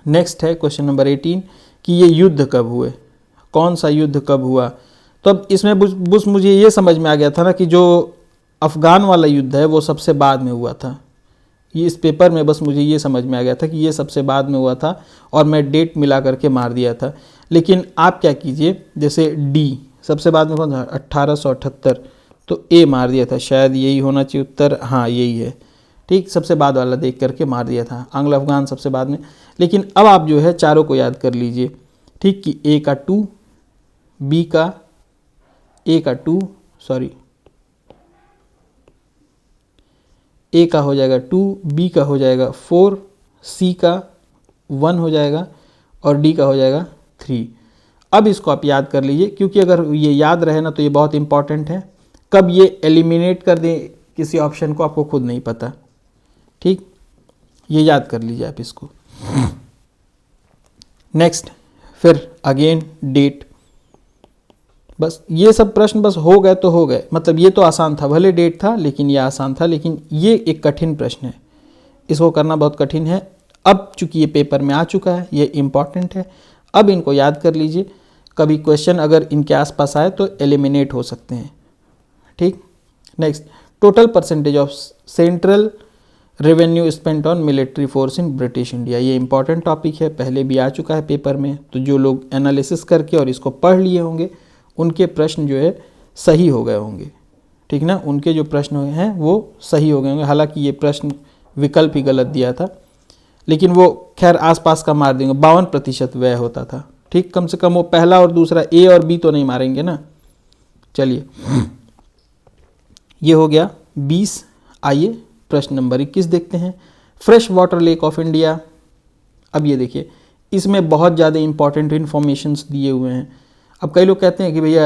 [SPEAKER 1] नेक्स्ट है क्वेश्चन नंबर 18 कि ये युद्ध कब हुए, कौन सा युद्ध कब हुआ। तो अब इसमें बस मुझे ये समझ में आ गया था ना कि जो अफ़गान वाला युद्ध है वो सबसे बाद में हुआ था। ये इस पेपर में बस मुझे ये समझ में आ गया था कि ये सबसे बाद में हुआ था और मैं डेट मिला करके मार दिया था। लेकिन आप क्या कीजिए, जैसे डी सबसे बाद में कौन था? 1878, तो ए मार दिया था, शायद यही होना चाहिए उत्तर। हाँ यही है। ठीक, सबसे बाद वाला देख करके मार दिया था। आंग्ल अफगान सबसे बाद में। लेकिन अब आप जो है चारों को याद कर लीजिए। ठीक, कि ए का 2, बी का ए का 2 सॉरी ए का हो जाएगा 2, बी का हो जाएगा 4, सी का 1 हो जाएगा और डी का हो जाएगा 3। अब इसको आप याद कर लीजिए, क्योंकि अगर ये याद रहे ना तो ये बहुत इंपॉर्टेंट है। कब ये एलिमिनेट कर दें किसी ऑप्शन को आपको खुद नहीं पता। ठीक, ये याद कर लीजिए आप इसको। नेक्स्ट, फिर अगेन डेट। बस ये सब प्रश्न बस हो गए तो हो गए। मतलब ये तो आसान था, भले डेट था लेकिन ये आसान था। लेकिन ये एक कठिन प्रश्न है, इसको करना बहुत कठिन है। अब चूंकि ये पेपर में आ चुका है, ये इम्पॉर्टेंट है, अब इनको याद कर लीजिए। कभी क्वेश्चन अगर इनके आसपास आए तो एलिमिनेट हो सकते हैं। ठीक, next, total percentage of central revenue spent on military force in British India. ये इंपॉर्टेंट टॉपिक है, पहले भी आ चुका है पेपर में। तो जो लोग एनालिसिस करके और इसको पढ़ लिए होंगे उनके प्रश्न जो है सही हो गए होंगे, ठीक ना, उनके जो प्रश्न हैं वो सही हो गए होंगे। हालांकि ये प्रश्न विकल्प ही गलत दिया था, लेकिन वो खैर आसपास का मार देंगे, 52% व्यय होता था, ठीक। कम से कम वो पहला और दूसरा ए और बी तो नहीं मारेंगे ना। चलिए ये हो गया 20। आइए प्रश्न नंबर 21 देखते हैं। Fresh water lake of India. अब ये देखिए, इसमें बहुत ज़्यादा इंपॉर्टेंट इन्फॉर्मेशंस दिए हुए हैं। अब कई लोग कहते हैं कि भैया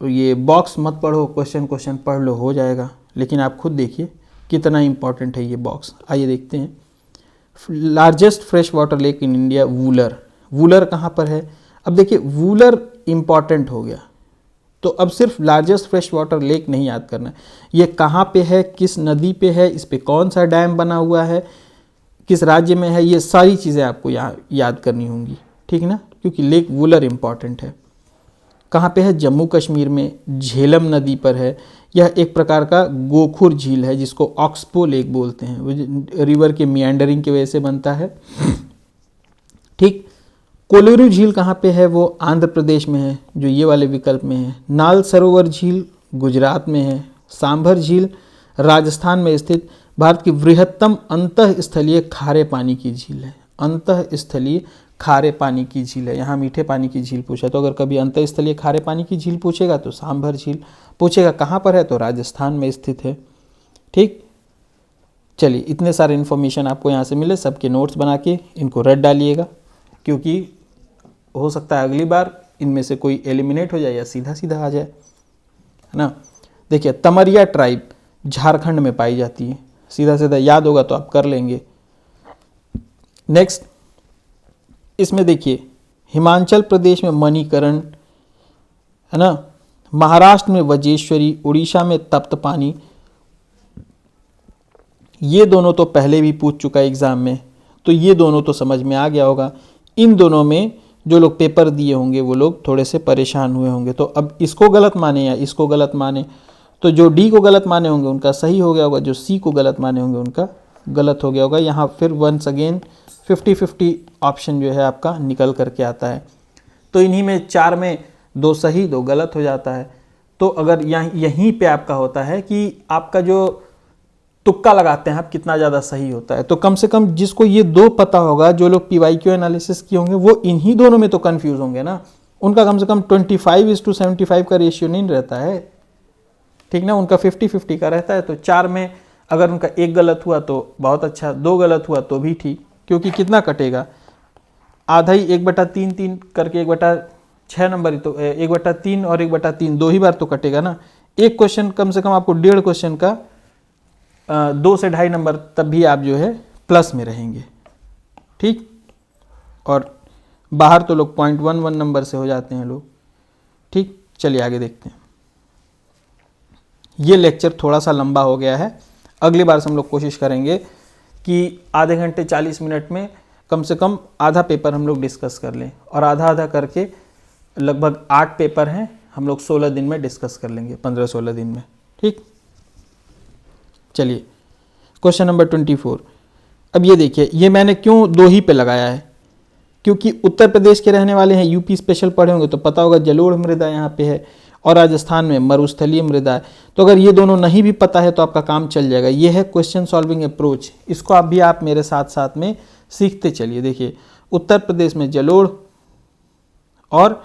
[SPEAKER 1] ये बॉक्स मत पढ़ो, क्वेश्चन पढ़ लो हो जाएगा, लेकिन आप खुद देखिए कितना इंपॉर्टेंट है ये बॉक्स। आइए देखते हैं। Largest fresh water lake in India, Wular. Wular कहाँ पर है? अब देखिए वूलर इंपॉर्टेंट हो गया, तो अब सिर्फ लार्जेस्ट फ्रेश वाटर लेक नहीं याद करना है, ये कहाँ पे है, किस नदी पे है, इस पे कौन सा डैम बना हुआ है, किस राज्य में है, ये सारी चीज़ें आपको यहाँ याद करनी होंगी, ठीक ना, क्योंकि लेक वूलर इंपॉर्टेंट है। कहाँ पे है? जम्मू कश्मीर में, झेलम नदी पर है। यह एक प्रकार का गोखुर झील है जिसको ऑक्सबो लेक बोलते हैं, वो रिवर के मियांडरिंग की वजह से बनता है, ठीक। कोलेरू झील कहाँ पे है? वो आंध्र प्रदेश में है, जो ये वाले विकल्प में है। नाल सरोवर झील गुजरात में है। सांभर झील राजस्थान में स्थित भारत की वृहत्तम अंतःस्थलीय खारे पानी की झील है। अंतःस्थलीय खारे पानी की झील है, यहाँ मीठे पानी की झील पूछा, तो अगर कभी अंतःस्थलीय खारे पानी की झील पूछेगा तो सांभर झील पूछेगा। कहाँ पर है? तो राजस्थान में स्थित है, ठीक। चलिए इतने सारे इन्फॉर्मेशन आपको यहाँ से मिले, सबके नोट्स बना के इनको रट डालिएगा, क्योंकि हो सकता है अगली बार इनमें से कोई एलिमिनेट हो जाए या सीधा सीधा आ जाए, है ना। देखिए तमरिया ट्राइब झारखंड में पाई जाती है, सीधा सीधा याद होगा तो आप कर लेंगे। नेक्स्ट इसमें देखिए हिमाचल प्रदेश में मणिकरण, है ना, महाराष्ट्र में वजेश्वरी, उड़ीसा में तप्त पानी। ये दोनों तो पहले भी पूछ चुका है एग्जाम में, तो ये दोनों तो समझ में आ गया होगा। इन दोनों में जो लोग पेपर दिए होंगे वो लोग थोड़े से परेशान हुए होंगे, तो अब इसको गलत माने या इसको गलत माने, तो जो डी को गलत माने होंगे उनका सही हो गया होगा, जो सी को गलत माने होंगे उनका गलत हो गया होगा। यहाँ फिर वंस अगेन 50-50 ऑप्शन जो है आपका निकल करके आता है, तो इन्हीं में 4 में 2 सही 2 गलत हो जाता है। तो अगर यहीं पे आपका होता है कि आपका जो तुक्का लगाते हैं आप कितना ज़्यादा सही होता है, तो कम से कम जिसको ये 2 पता होगा, जो लोग PYQ एनालिसिस किए होंगे वो इन्हीं दोनों में तो कंफ्यूज होंगे ना, उनका कम से कम 25:75 का रेशियो नहीं रहता है, ठीक ना, उनका 50-50 का रहता है। तो 4 में अगर उनका 1 गलत हुआ तो बहुत अच्छा, 2 गलत हुआ तो भी ठीक, क्योंकि कितना कटेगा, आधा ही 1/3 करके 1/6 नंबर ही, तो 1/3 और 1/3 2 ही बार तो कटेगा ना। एक क्वेश्चन कम से कम आपको 1.5 क्वेश्चन का 2 से 2.5 नंबर, तब भी आप जो है प्लस में रहेंगे, ठीक। और बाहर तो लोग 0.11 नंबर से हो जाते हैं लोग, ठीक। चलिए आगे देखते हैं। ये लेक्चर थोड़ा सा लंबा हो गया है, अगली बार से हम लोग कोशिश करेंगे कि आधे घंटे 40 मिनट में कम से कम आधा पेपर हम लोग डिस्कस कर लें, और आधा आधा करके लगभग 8 पेपर हैं, हम लोग 16 दिन में डिस्कस कर लेंगे, 15-16 दिन में, ठीक। चलिए क्वेश्चन नंबर 24। अब ये देखिए, ये मैंने क्यों 2 ही पे लगाया है, क्योंकि उत्तर प्रदेश के रहने वाले हैं, यूपी स्पेशल पढ़े होंगे तो पता होगा जलोढ़ मृदा यहाँ पे है, और राजस्थान में मरुस्थलीय मृदा है। तो अगर ये दोनों नहीं भी पता है तो आपका काम चल जाएगा। ये है क्वेश्चन सॉल्विंग अप्रोच, इसको आप भी आप मेरे साथ साथ में सीखते चलिए। देखिए उत्तर प्रदेश में जलोढ़, और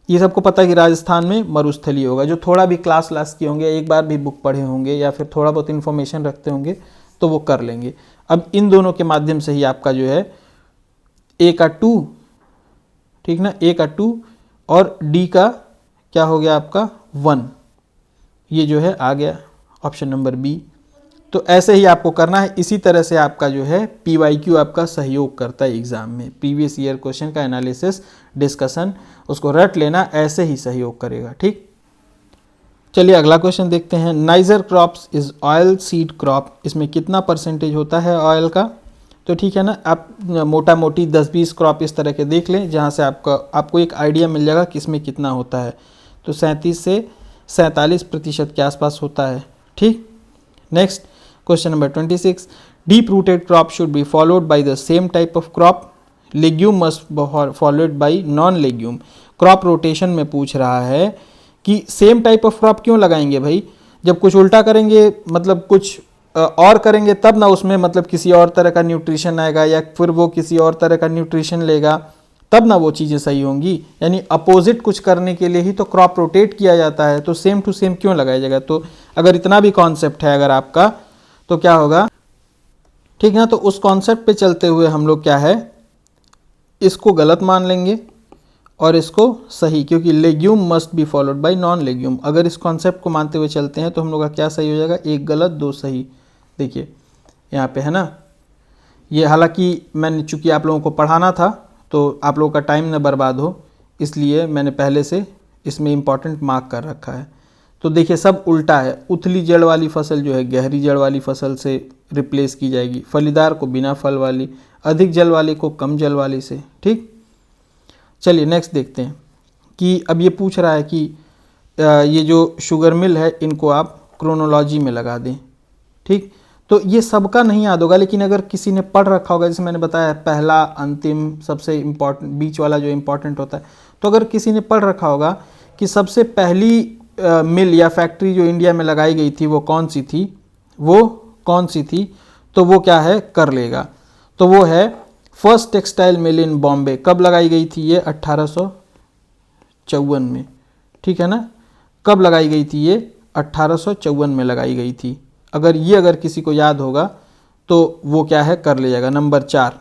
[SPEAKER 1] ये सबको पता है कि राजस्थान में मरुस्थलीय होगा। जो थोड़ा भी क्लास किए होंगे, एक बार भी बुक पढ़े होंगे, या फिर थोड़ा बहुत इन्फॉर्मेशन रखते होंगे तो वो कर लेंगे। अब इन दोनों के माध्यम से ही आपका जो है ए का 2, ठीक ना, ए का 2 और डी का क्या हो गया आपका 1, ये जो है आ गया ऑप्शन नंबर बी। तो ऐसे ही आपको करना है, इसी तरह से आपका जो है PYQ आपका सहयोग करता है एग्जाम में, प्रीवियस ईयर क्वेश्चन का एनालिसिस डिस्कशन उसको रट लेना, ऐसे ही सहयोग करेगा, ठीक। चलिए अगला क्वेश्चन देखते हैं। Niger crops is oil seed crop, इसमें कितना परसेंटेज होता है ऑयल का, तो ठीक है ना, आप मोटा मोटी 10-20 क्रॉप इस तरह के देख लें, जहाँ से आपको एक आइडिया मिल जाएगा कि इसमें कितना होता है। तो 37 से 47% के आसपास होता है, ठीक। Next question number 26। Deep rooted crop should be followed by the same type of crop, legume must followed by non legume. Crop rotation में पूछ रहा है कि सेम टाइप ऑफ क्रॉप क्यों लगाएंगे भाई, जब कुछ उल्टा करेंगे मतलब कुछ और करेंगे तब ना उसमें मतलब किसी और तरह का न्यूट्रिशन आएगा या फिर वो किसी और तरह का न्यूट्रिशन लेगा, तब ना वो चीज़ें सही होंगी। यानी अपोजिट कुछ करने के लिए ही तो क्रॉप रोटेट किया जाता है, तो सेम टू सेम क्यों लगाया जाएगा। तो अगर इतना भी कॉन्सेप्ट है अगर आपका तो क्या होगा, ठीक है ना। तो उस कॉन्सेप्ट पे चलते हुए हम लोग क्या है, इसको गलत मान लेंगे और इसको सही, क्योंकि legume must be followed by non legume. अगर इस कॉन्सेप्ट को मानते हुए चलते हैं तो हम लोग का क्या सही हो जाएगा, एक गलत दो सही। देखिए यहाँ पे है ना, ये हालांकि मैंने चूंकि आप लोगों को पढ़ाना था तो आप लोगों का टाइम न बर्बाद हो, इसलिए मैंने पहले से इसमें इम्पॉर्टेंट मार्क कर रखा है। तो देखिए सब उल्टा है, उथली जड़ वाली फसल जो है गहरी जड़ वाली फसल से रिप्लेस की जाएगी, फलीदार को बिना फल वाली, अधिक जल वाले को कम जल वाली से। ठीक, चलिए नेक्स्ट देखते हैं कि अब ये पूछ रहा है कि ये जो शुगर मिल है इनको आप क्रोनोलॉजी में लगा दें। ठीक, तो ये सबका नहीं याद होगा, लेकिन अगर किसी ने पढ़ रखा होगा, जैसे मैंने बताया पहला अंतिम सबसे इम्पॉर्टेंट, बीच वाला जो इम्पॉर्टेंट होता है, तो अगर किसी ने पढ़ रखा होगा कि सबसे पहली मिल या फैक्ट्री जो इंडिया में लगाई गई थी वो कौन सी थी, वो कौन सी थी, तो वो क्या है कर लेगा। तो वो है फर्स्ट टेक्सटाइल मिल इन बॉम्बे। कब लगाई गई थी ये, 1854 में। ठीक है ना, कब लगाई गई थी ये, 1854 में लगाई गई थी। अगर किसी को याद होगा तो वो क्या है कर ले जाएगा, नंबर 4।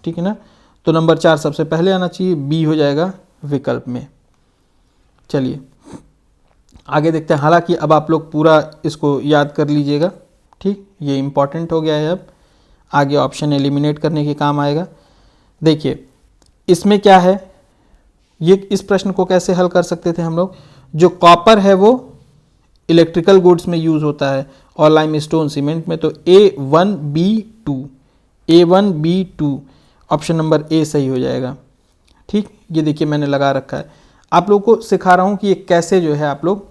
[SPEAKER 1] ठीक है ना, तो नंबर 4 सबसे पहले आना चाहिए, बी हो जाएगा विकल्प में। चलिए आगे देखते हैं। हालांकि अब आप लोग पूरा इसको याद कर लीजिएगा। ठीक, ये इंपॉर्टेंट हो गया है। अब आगे ऑप्शन एलिमिनेट करने के काम आएगा। देखिए इसमें क्या है, ये इस प्रश्न को कैसे हल कर सकते थे हम लोग, जो कॉपर है वो इलेक्ट्रिकल गुड्स में यूज होता है और लाइमस्टोन सीमेंट में, तो A1B2 ऑप्शन नंबर ए सही हो जाएगा। ठीक, ये देखिए मैंने लगा रखा है, आप लोगों को सिखा रहा हूँ कि ये कैसे जो है आप लोग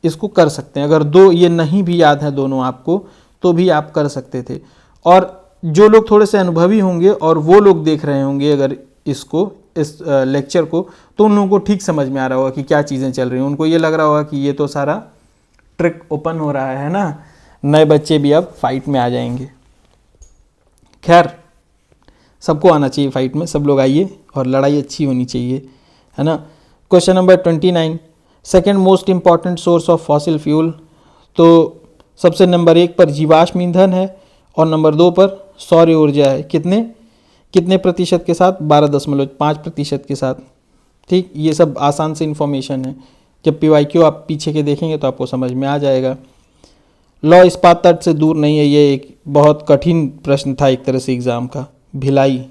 [SPEAKER 1] इसको कर सकते हैं। अगर दो ये नहीं भी याद है दोनों आपको तो भी आप कर सकते थे। और जो लोग थोड़े से अनुभवी होंगे और वो लोग देख रहे होंगे अगर इसको, इस लेक्चर को, तो उन लोगों को ठीक समझ में आ रहा होगा कि क्या चीज़ें चल रही हैं। उनको ये लग रहा होगा कि ये तो सारा ट्रिक ओपन हो रहा है ना, नए बच्चे भी अब फाइट में आ जाएंगे। खैर सबको आना चाहिए फाइट में, सब लोग आइए और लड़ाई अच्छी होनी चाहिए, है ना। Question number 29, second most important source of fossil fuel. तो सबसे नंबर 1 पर जीवाश्म ईंधन है और नंबर 2 पर सौर ऊर्जा है। कितने प्रतिशत के साथ, 12.5% के साथ। ठीक, ये सब आसान से इन्फॉर्मेशन है, जब PYQ आप पीछे के देखेंगे तो आपको समझ में आ जाएगा। लॉ इस्पात तट से दूर नहीं है, ये एक बहुत कठिन प्रश्न था एक तरह से एग्जाम का, भिलाई।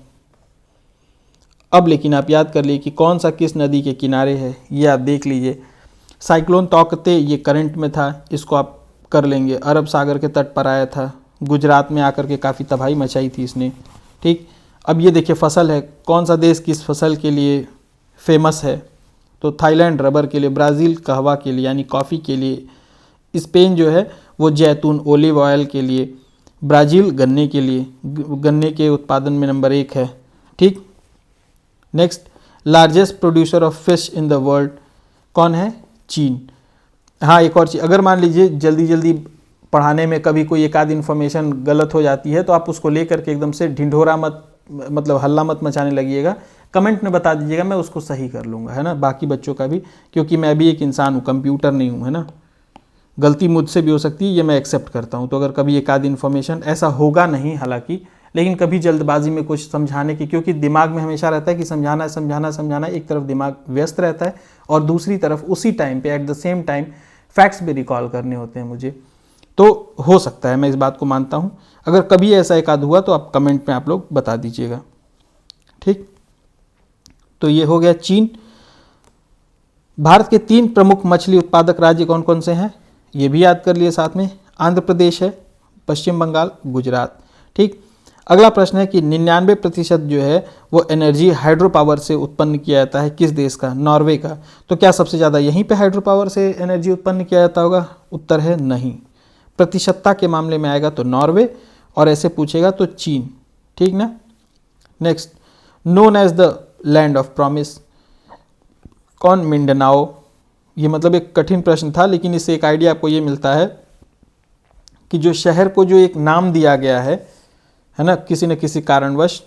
[SPEAKER 1] अब लेकिन आप याद कर लीजिए कि कौन सा किस नदी के किनारे है, ये आप देख लीजिए। साइक्लोन तौकते ये करंट में था, इसको आप कर लेंगे, अरब सागर के तट पर आया था, गुजरात में आकर के काफ़ी तबाही मचाई थी इसने। ठीक, अब ये देखिए फसल है, कौन सा देश किस फसल के लिए फेमस है, तो थाईलैंड रबर के लिए, ब्राज़ील कहवा के लिए यानी कॉफ़ी के लिए, स्पेन जो है वो जैतून ओलिव ऑयल के लिए, ब्राज़ील गन्ने के लिए, गन्ने के उत्पादन में नंबर 1 है। ठीक, next largest producer of fish in the world कौन है, चीन। हाँ एक और चीज़, अगर मान लीजिए जल्दी जल्दी पढ़ाने में कभी कोई एक आध इन्फॉर्मेशन गलत हो जाती है तो आप उसको लेकर के एकदम से ढिंढोरा मत, मतलब हल्ला मत मचाने लगिएगा, कमेंट में बता दीजिएगा, मैं उसको सही कर लूँगा, है ना, बाकी बच्चों का भी, क्योंकि मैं भी एक इंसान हूँ, कंप्यूटर नहीं हूँ, है ना। गलती मुझसे भी हो सकती है, ये मैं एक्सेप्ट करता हूँ। तो अगर कभी एक आध इन्फॉर्मेशन, ऐसा होगा नहीं हालांकि, लेकिन कभी जल्दबाजी में कुछ समझाने की, क्योंकि दिमाग में हमेशा रहता है कि समझाना समझाना समझाना, एक तरफ दिमाग व्यस्त रहता है और दूसरी तरफ उसी टाइम पे at the same time facts भी रिकॉल करने होते हैं मुझे। तो हो सकता है, मैं इस बात को मानता हूँ। अगर कभी ऐसा एक आध हुआ तो आप कमेंट में आप लोग बता दीजिएगा। ठीक, तो ये हो गया चीन। भारत के 3 प्रमुख मछली उत्पादक राज्य कौन कौन से हैं, ये भी याद कर लिए साथ में, आंध्र प्रदेश है, पश्चिम बंगाल, गुजरात। ठीक, अगला प्रश्न है कि 99% जो है वो एनर्जी हाइड्रो पावर से उत्पन्न किया जाता है, किस देश का, नॉर्वे का। तो क्या सबसे ज़्यादा यहीं पे हाइड्रो पावर से एनर्जी उत्पन्न किया जाता होगा, उत्तर है नहीं। प्रतिशतता के मामले में आएगा तो नॉर्वे, और ऐसे पूछेगा तो चीन। ठीक ना। Next, known as the land of promise कौन, मिंडनाओ, ये मतलब एक कठिन प्रश्न था, लेकिन इससे एक आइडिया आपको ये मिलता है कि जो शहर को जो एक नाम दिया गया है ना, किसी न किसी कारणवश,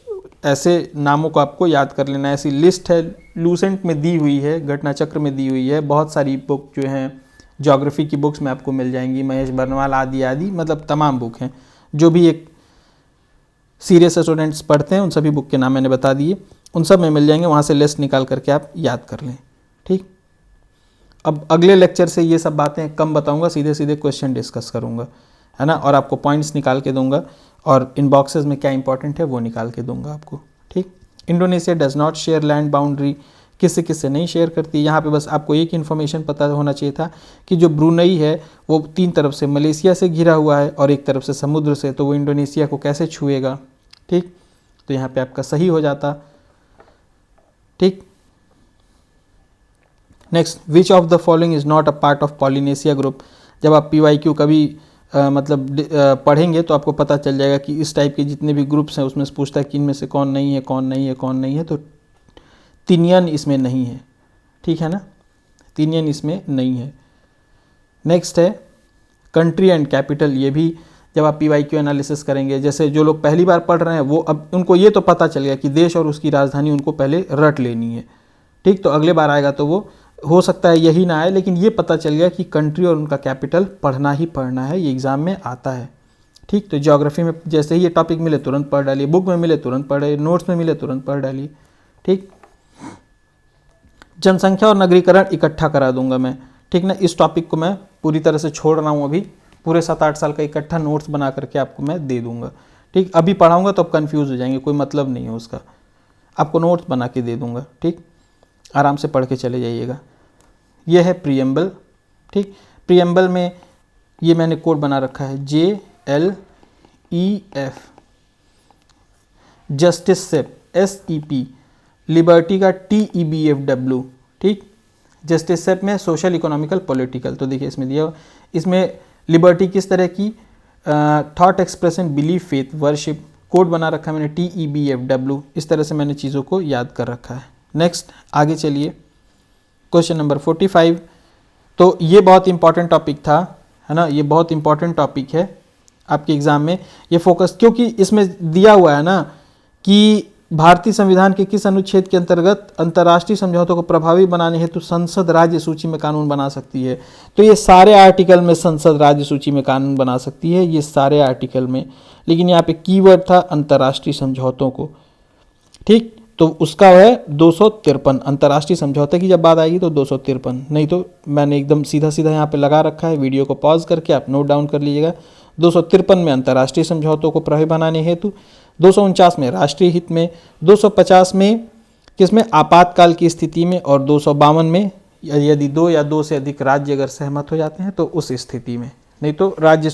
[SPEAKER 1] ऐसे नामों को आपको याद कर लेना है। ऐसी लिस्ट है, लूसेंट में दी हुई है, घटना चक्र में दी हुई है। बहुत सारी बुक जो हैं ज्योग्राफी की बुक्स में आपको मिल जाएंगी, महेश बर्नवाल आदि आदि, मतलब तमाम बुक हैं जो भी एक सीरियस स्टूडेंट्स पढ़ते हैं, उन सभी बुक के नाम मैंने बता दिए, उन सब में मिल जाएंगे। वहाँ से लिस्ट निकाल करके आप याद कर लें। ठीक, अब अगले लेक्चर से ये सब बातें कम बताऊंगा, सीधे सीधे क्वेश्चन डिस्कस करूंगा, है ना, और आपको पॉइंट्स निकाल के दूंगा और इन बॉक्सेस में क्या इंपॉर्टेंट है वो निकाल के दूंगा आपको। ठीक, Indonesia does not share land boundary, किससे किससे नहीं शेयर करती। यहाँ पे बस आपको एक इन्फॉर्मेशन पता होना चाहिए था कि जो ब्रुनई है वो 3 तरफ से मलेशिया से घिरा हुआ है और एक तरफ से समुद्र से, तो वो इंडोनेशिया को कैसे छुएगा। ठीक, तो यहाँ पे आपका सही हो जाता। ठीक, next, which of the following is not a part of Polynesia group. जब आप PYQ कभी पढ़ेंगे तो आपको पता चल जाएगा कि इस टाइप के जितने भी ग्रुप्स हैं उसमें से पूछता है कि इनमें से कौन नहीं है, कौन नहीं है, कौन नहीं है। तो तिनियन इसमें नहीं है। ठीक है ना, तिनियन इसमें नहीं है। नेक्स्ट है कंट्री एंड कैपिटल। ये भी जब आप PYQ एनालिसिस करेंगे, जैसे जो लोग पहली बार पढ़ रहे हैं वो अब उनको ये तो पता चल गया कि देश और उसकी राजधानी उनको पहले रट लेनी है। ठीक, तो अगले बार आएगा तो वो हो सकता है यही ना आए, लेकिन ये पता चल गया कि कंट्री और उनका कैपिटल पढ़ना ही पढ़ना है, ये एग्ज़ाम में आता है। ठीक, तो ज्योग्राफी में जैसे ही ये टॉपिक मिले तुरंत पढ़ डालिए, बुक में मिले तुरंत पढ़े, नोट्स में मिले तुरंत पढ़ डालिए। ठीक, जनसंख्या और नगरीकरण इकट्ठा करा दूंगा मैं। ठीक ना, इस टॉपिक को मैं पूरी तरह से छोड़ रहा हूँ, अभी पूरे 7-8 साल का इकट्ठा नोट्स बना करके आपको मैं दे दूंगा। ठीक, अभी पढ़ाऊंगा तो आप कंफ्यूज हो जाएंगे, कोई मतलब नहीं है उसका, आपको नोट्स बना के दे दूंगा। ठीक, आराम से पढ़ के चले जाइएगा। यह है प्रीएम्बल। ठीक, प्रीएम्बल में ये मैंने कोड बना रखा है JLEF, जस्टिस सेप SEP, लिबर्टी का TEBFW। ठीक, जस्टिस सेप में सोशल, इकोनॉमिकल, पॉलिटिकल। तो देखिए इसमें दिया, इसमें लिबर्टी किस तरह की, thought, expression, belief, faith, worship. Code बना रखा है मैंने TEBFW। इस तरह से मैंने चीज़ों को याद कर रखा है। नेक्स्ट आगे चलिए, क्वेश्चन नंबर 45। तो ये बहुत इंपॉर्टेंट टॉपिक था, है ना, ये बहुत इंपॉर्टेंट टॉपिक है आपके एग्जाम में। ये फोकस, क्योंकि इसमें दिया हुआ है ना कि भारतीय संविधान के किस अनुच्छेद के अंतर्गत अंतर्राष्ट्रीय समझौतों को प्रभावी बनाने हेतु संसद राज्य सूची में कानून बना सकती है। तो ये सारे आर्टिकल में संसद राज्य सूची में कानून बना सकती है, ये सारे आर्टिकल में, लेकिन यहाँ पे कीवर्ड था अंतर्राष्ट्रीय समझौतों को। ठीक, तो उसका है 253। अंतर्राष्ट्रीय समझौते की जब बात आएगी तो 253, नहीं तो मैंने एकदम सीधा सीधा यहाँ पे लगा रखा है, वीडियो को पॉज करके आप नोट डाउन कर लीजिएगा। 253 में अंतर्राष्ट्रीय समझौतों को प्रभावी बनाने हेतु, 249 में राष्ट्रीय हित में, 250 में किसमें, आपातकाल की स्थिति में, और 252 में यदि 2 या 2 से अधिक राज्य अगर सहमत हो जाते हैं तो उस स्थिति में, नहीं तो राज्य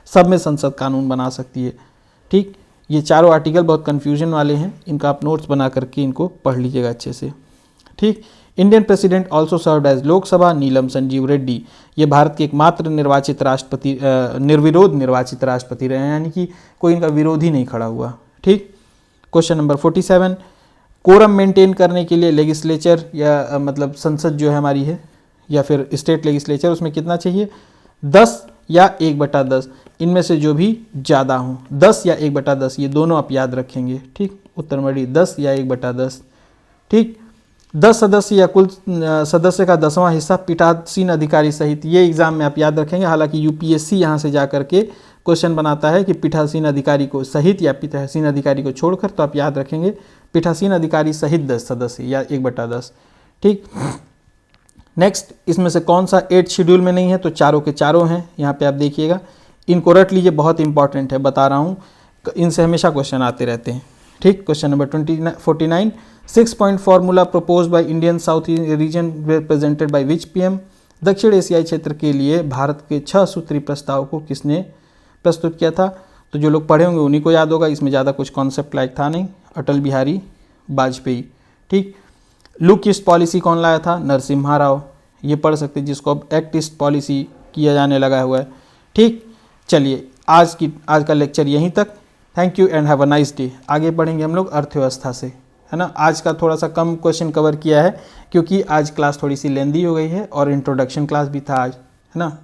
[SPEAKER 1] सब में संसद कानून बना सकती है। ठीक, ये चारों आर्टिकल बहुत कन्फ्यूजन वाले हैं, इनका आप नोट्स बना करके इनको पढ़ लीजिएगा अच्छे से। ठीक, Indian president also served as Lok Sabha, Neelam Sanjiva Reddy. ये भारत के एकमात्र निर्वाचित राष्ट्रपति, निर्विरोध निर्वाचित राष्ट्रपति रहे हैं, यानी कि कोई इनका विरोधी नहीं खड़ा हुआ। ठीक, क्वेश्चन नंबर 47। कोरम मेंटेन करने के लिए लेजिस्लेचर या मतलब संसद जो है हमारी है, या फिर स्टेट लेजिस्लेचर, उसमें कितना चाहिए, 10 या 1/10, इनमें से जो भी ज़्यादा हो, 10 या 1/10, ये दोनों आप याद रखेंगे। ठीक, उत्तर मड़ी 10 या 1/10। ठीक, 10 सदस्य या कुल सदस्य का 10वां हिस्सा पीठासीन अधिकारी सहित, ये एग्जाम में आप याद रखेंगे। हालांकि UPSC यहाँ से जा करके क्वेश्चन बनाता है कि पीठासीन अधिकारी को सहित या पीठासीन अधिकारी को छोड़कर, तो आप याद रखेंगे पीठासीन अधिकारी सहित 10 सदस्य या 1/10। ठीक, नेक्स्ट, इसमें से कौन सा 8th शेड्यूल में नहीं है, तो चारों के चारों हैं, यहाँ पे आप देखिएगा, इनको रट लीजिए, बहुत इंपॉर्टेंट है, बता रहा हूँ, इनसे हमेशा क्वेश्चन आते रहते हैं। ठीक, question number 49। 6-point formula propose by Indian south region represented by which PM। दक्षिण एशियाई क्षेत्र के लिए भारत के 6 सूत्री प्रस्ताव को किसने प्रस्तुत किया था। तो जो लोग पढ़े होंगे उन्हीं को याद होगा, इसमें ज़्यादा कुछ कॉन्सेप्ट लायक था नहीं, अटल बिहारी वाजपेयी। ठीक, लुक ईस्ट पॉलिसी कौन लाया था, नरसिम्हा राव, ये पढ़ सकते हैं, जिसको अब एक्ट ईस्ट पॉलिसी किया जाने लगा हुआ है। ठीक, चलिए आज का लेक्चर यहीं तक। Thank you and have a nice day. आगे बढ़ेंगे हम लोग अर्थव्यवस्था से। है ना। आज का थोड़ा सा कम क्वेश्चन कवर किया है क्योंकि आज क्लास थोड़ी सी लेंदी हो गई है और इंट्रोडक्शन क्लास भी था आज, है ना।